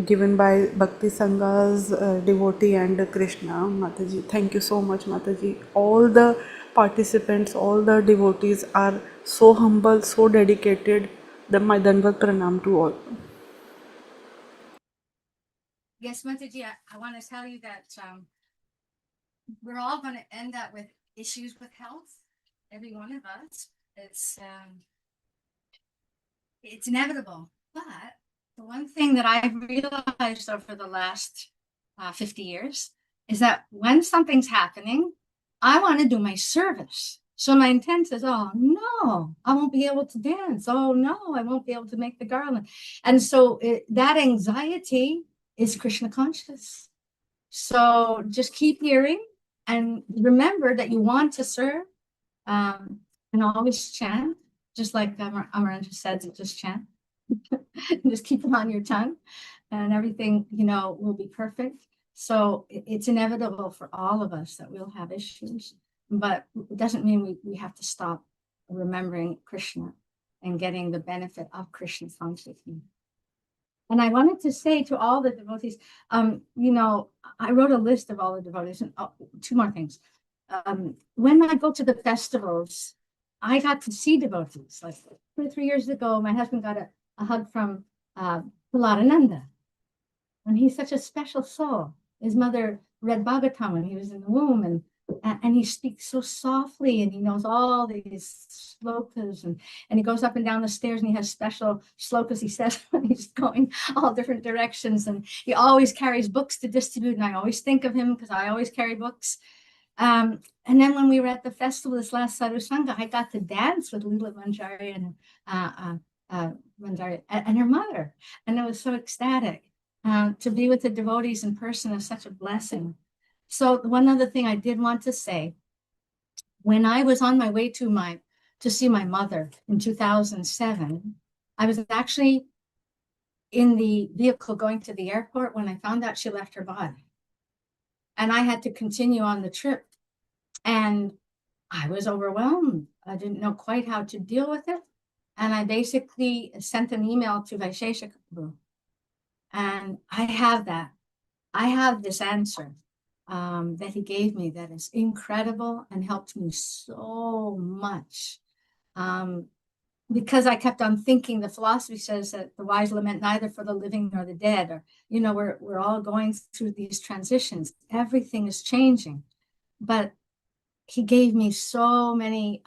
given by Bhakti Sangha's devotee and Krishna, Mataji. Thank you so much, Mataji. All the participants, all the devotees are so humble, so dedicated. My Danvat Pranam to all. Yes, Mataji, I want to tell you that we're all going to end up with issues with health. Every one of us. It's inevitable. But the one thing that I've realized over the last 50 years is that when something's happening, I want to do my service. So my intent is, oh no, I won't be able to dance. Oh no, I won't be able to make the garland. And so that anxiety is Krishna conscious. So just keep hearing and remember that you want to serve, and always chant, just like Amaran just said, just chant. Just keep them on your tongue and everything, will be perfect. So it's inevitable for all of us that we'll have issues, but it doesn't mean we have to stop remembering Krishna and getting the benefit of Krishna consciousness. And I wanted to say to all the devotees, I wrote a list of all the devotees, and two more things. When I go to the festivals, I got to see devotees. Like 2 or 3 years ago, my husband got a hug from Pularananda, and he's such a special soul. His mother read Bhagavatam when he was in the womb, and he speaks so softly, and he knows all these slokas, and he goes up and down the stairs, and he has special slokas he says when he's going all different directions, and he always carries books to distribute, and I always think of him because I always carry books. And then when we were at the festival this last Sadhu Sangha, I got to dance with Leela Manjari and her mother, and it was so ecstatic. To be with the devotees in person is such a blessing. So one other thing I did want to say, when I was on my way to see my mother in 2007, I was actually in the vehicle going to the airport when I found out she left her body. And I had to continue on the trip. And I was overwhelmed. I didn't know quite how to deal with it. And I basically sent an email to Vaishesha Prabhu. And I have that. I have this answer that he gave me that is incredible and helped me so much. Because I kept on thinking, the philosophy says that the wise lament neither for the living nor the dead, or, we're all going through these transitions. Everything is changing. But he gave me so many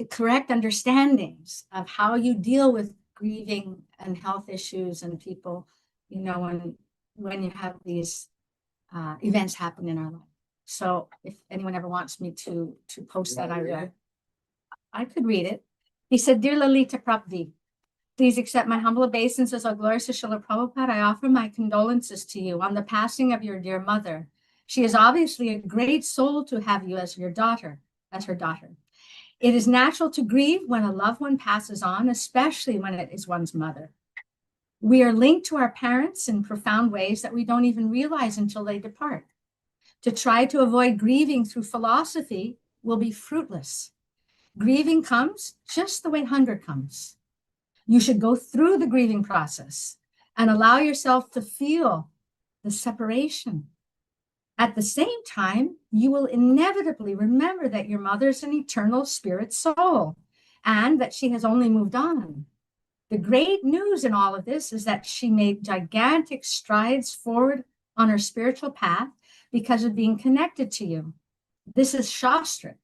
correct understandings of how you deal with grieving and health issues and people, when you have these events happen in our life. So if anyone ever wants me to post that, I could read it. He said, "Dear Lalita Prabhupada, please accept my humble obeisances. All glories to Srila Prabhupada. I offer my condolences to you on the passing of your dear mother. She is obviously a great soul to have you as her daughter. It is natural to grieve when a loved one passes on, especially when it is one's mother. We are linked to our parents in profound ways that we don't even realize until they depart. To try to avoid grieving through philosophy will be fruitless. Grieving comes just the way hunger comes. You should go through the grieving process and allow yourself to feel the separation. At the same time, you will inevitably remember that your mother is an eternal spirit soul and that she has only moved on. The great news in all of this is that she made gigantic strides forward on her spiritual path because of being connected to you. This is Shastric.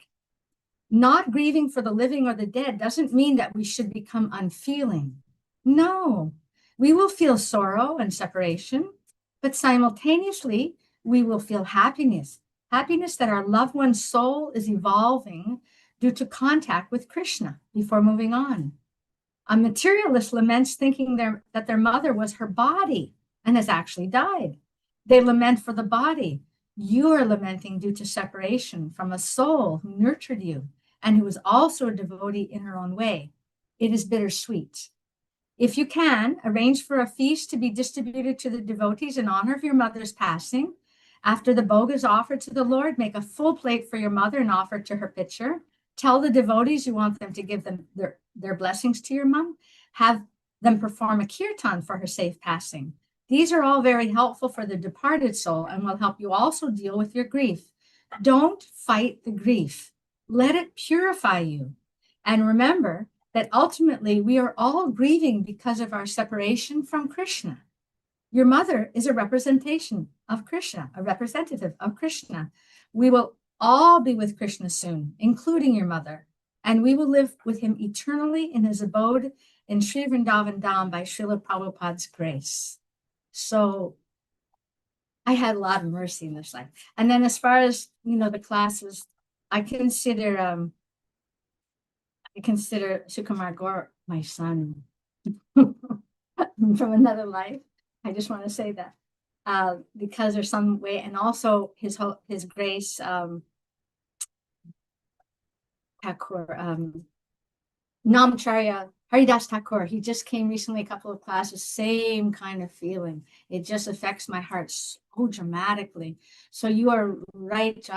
Not grieving for the living or the dead doesn't mean that we should become unfeeling. No, we will feel sorrow and separation, but simultaneously, we will feel happiness that our loved one's soul is evolving due to contact with Krishna before moving on. A materialist laments thinking that their mother was her body and has actually died. They lament for the body. You are lamenting due to separation from a soul who nurtured you and who was also a devotee in her own way. It is bittersweet. If you can, arrange for a feast to be distributed to the devotees in honor of your mother's passing. After the bhog is offered to the Lord, make a full plate for your mother and offer it to her pitcher. Tell the devotees you want them to give them their blessings to your mom. Have them perform a kirtan for her safe passing. These are all very helpful for the departed soul and will help you also deal with your grief. Don't fight the grief. Let it purify you. And remember that ultimately we are all grieving because of our separation from Krishna. Your mother is a representation of Krishna, a representative of Krishna. We will all be with Krishna soon, including your mother, and we will live with him eternally in his abode in Sri Vrindavan Dham by Srila Prabhupada's grace. So I had a lot of mercy in this life. And then as far as, the classes, I consider Sukumar Gaur my son from another life. I just want to say that because there's some way, and also his grace, Thakur, Namacharya Haridas Thakur. He just came recently, a couple of classes, same kind of feeling. It just affects my heart so dramatically. So you are right,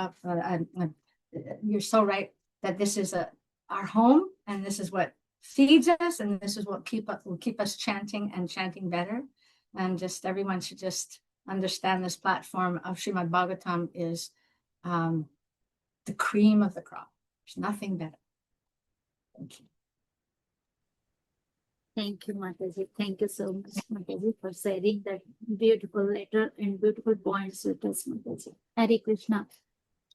you're so right that this is our home, and this is what feeds us, and this is what will keep us chanting and chanting better. And just everyone should just understand this platform of Srimad Bhagavatam is the cream of the crop. There's nothing better. Thank you. Thank you, Mataji. Thank you so much, Mataji, for sharing that beautiful letter and beautiful points with us, Mataji. Hare Krishna.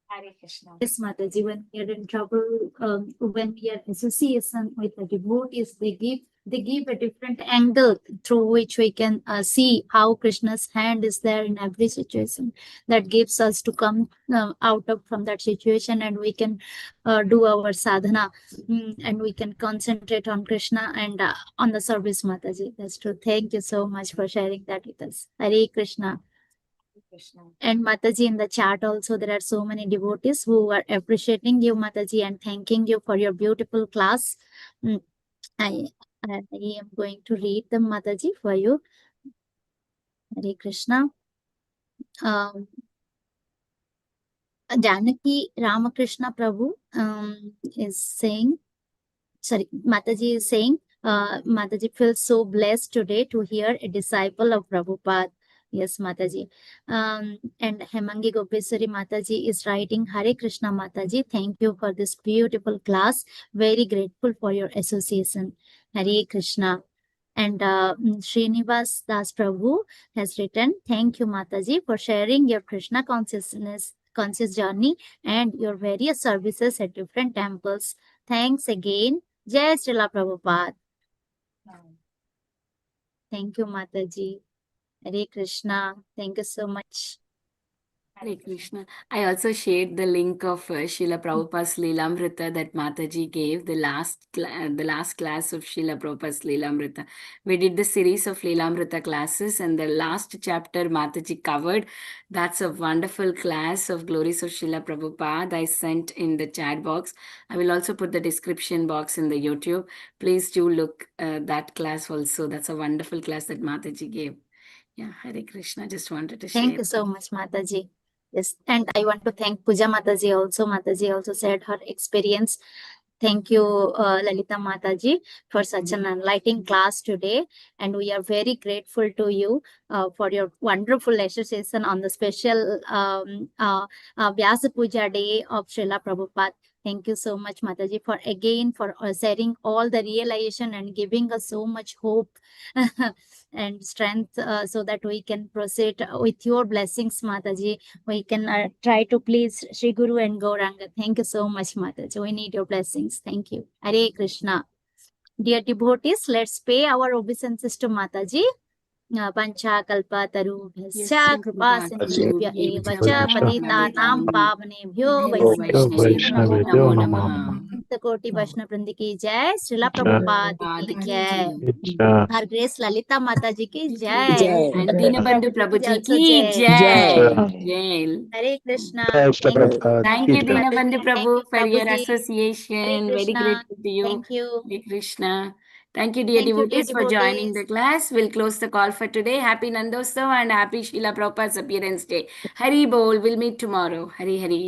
Hare Krishna. Yes, Mataji, when we are in trouble, when we are in association with the devotees, they give a different angle through which we can see how Krishna's hand is there in every situation. That gives us to come out from that situation, and we can do our sadhana, and we can concentrate on Krishna and on the service, Mataji. That's true. Thank you so much for sharing that with us. Hare Krishna. And Mataji, in the chat also, there are so many devotees who are appreciating you, Mataji, and thanking you for your beautiful class. I am going to read them, Mataji, for you. Hare Krishna. Janaki Ramakrishna Prabhu is saying, Mataji is saying, Mataji feels so blessed today to hear a disciple of Prabhupada. Yes, Mataji. And Hemangi Gopeswari Mataji is writing, Hare Krishna Mataji, thank you for this beautiful class. Very grateful for your association. Hare Krishna. And Srinivas Das Prabhu has written, thank you Mataji for sharing your Krishna conscious journey and your various services at different temples. Thanks again. Jai Srila Prabhupada. Thank you, Mataji. Hare Krishna. Thank you so much. Hare Krishna. I also shared the link of Srila Prabhupada's Leelamrita that Mataji gave, the last class of Srila Prabhupada's Leelamrita. We did the series of Leelamrita classes, and the last chapter Mataji covered. That's a wonderful class of Glories of Srila Prabhupada. I sent in the chat box. I will also put the description box in the YouTube. Please do look that class also. That's a wonderful class that Mataji gave. Yeah, Hare Krishna. Just wanted to share. Thank you so much, Mataji. Yes, and I want to thank Puja Mataji also. Mataji also said her experience. Thank you, Lalita Mataji, for such an enlightening class today. And we are very grateful to you for your wonderful association on the special Vyasa Puja Day of Srila Prabhupada. Thank you so much, Mataji, for sharing all the realization and giving us so much hope and strength so that we can proceed with your blessings, Mataji. We can try to please Sri Guru and Gauranga. Thank you so much, Mataji. We need your blessings. Thank you. Hare Krishna. Dear devotees, let's pay our obeisances to Mataji. Pancha kalpa tarubhyascha kripa sindhubhya eva cha patitanam pavanebhyo vaishnavebhyo Namo namo Namah. Koti Vaishnav Vrindi ki jai, Srila Prabhupada ki jai, Her Grace Lalita Mata ji ki jai, And Dinabandhu Prabhupada ji Prabhuji also ki jai. jai. Jai. Hare Krishna. Thank you. Thank you, Dinabandhu Thank Prabhu, you, for your Prabhuji. Hare association. Very Krishna. grateful to you. Thank you. Hare Krishna. Thank you, dear Thank you, dear devotees, for joining the devotees. class. We'll close the call for today. Happy Nandosava and happy Srila Prabhupada's appearance day. Hari Bol. We'll meet tomorrow. Hari Hari.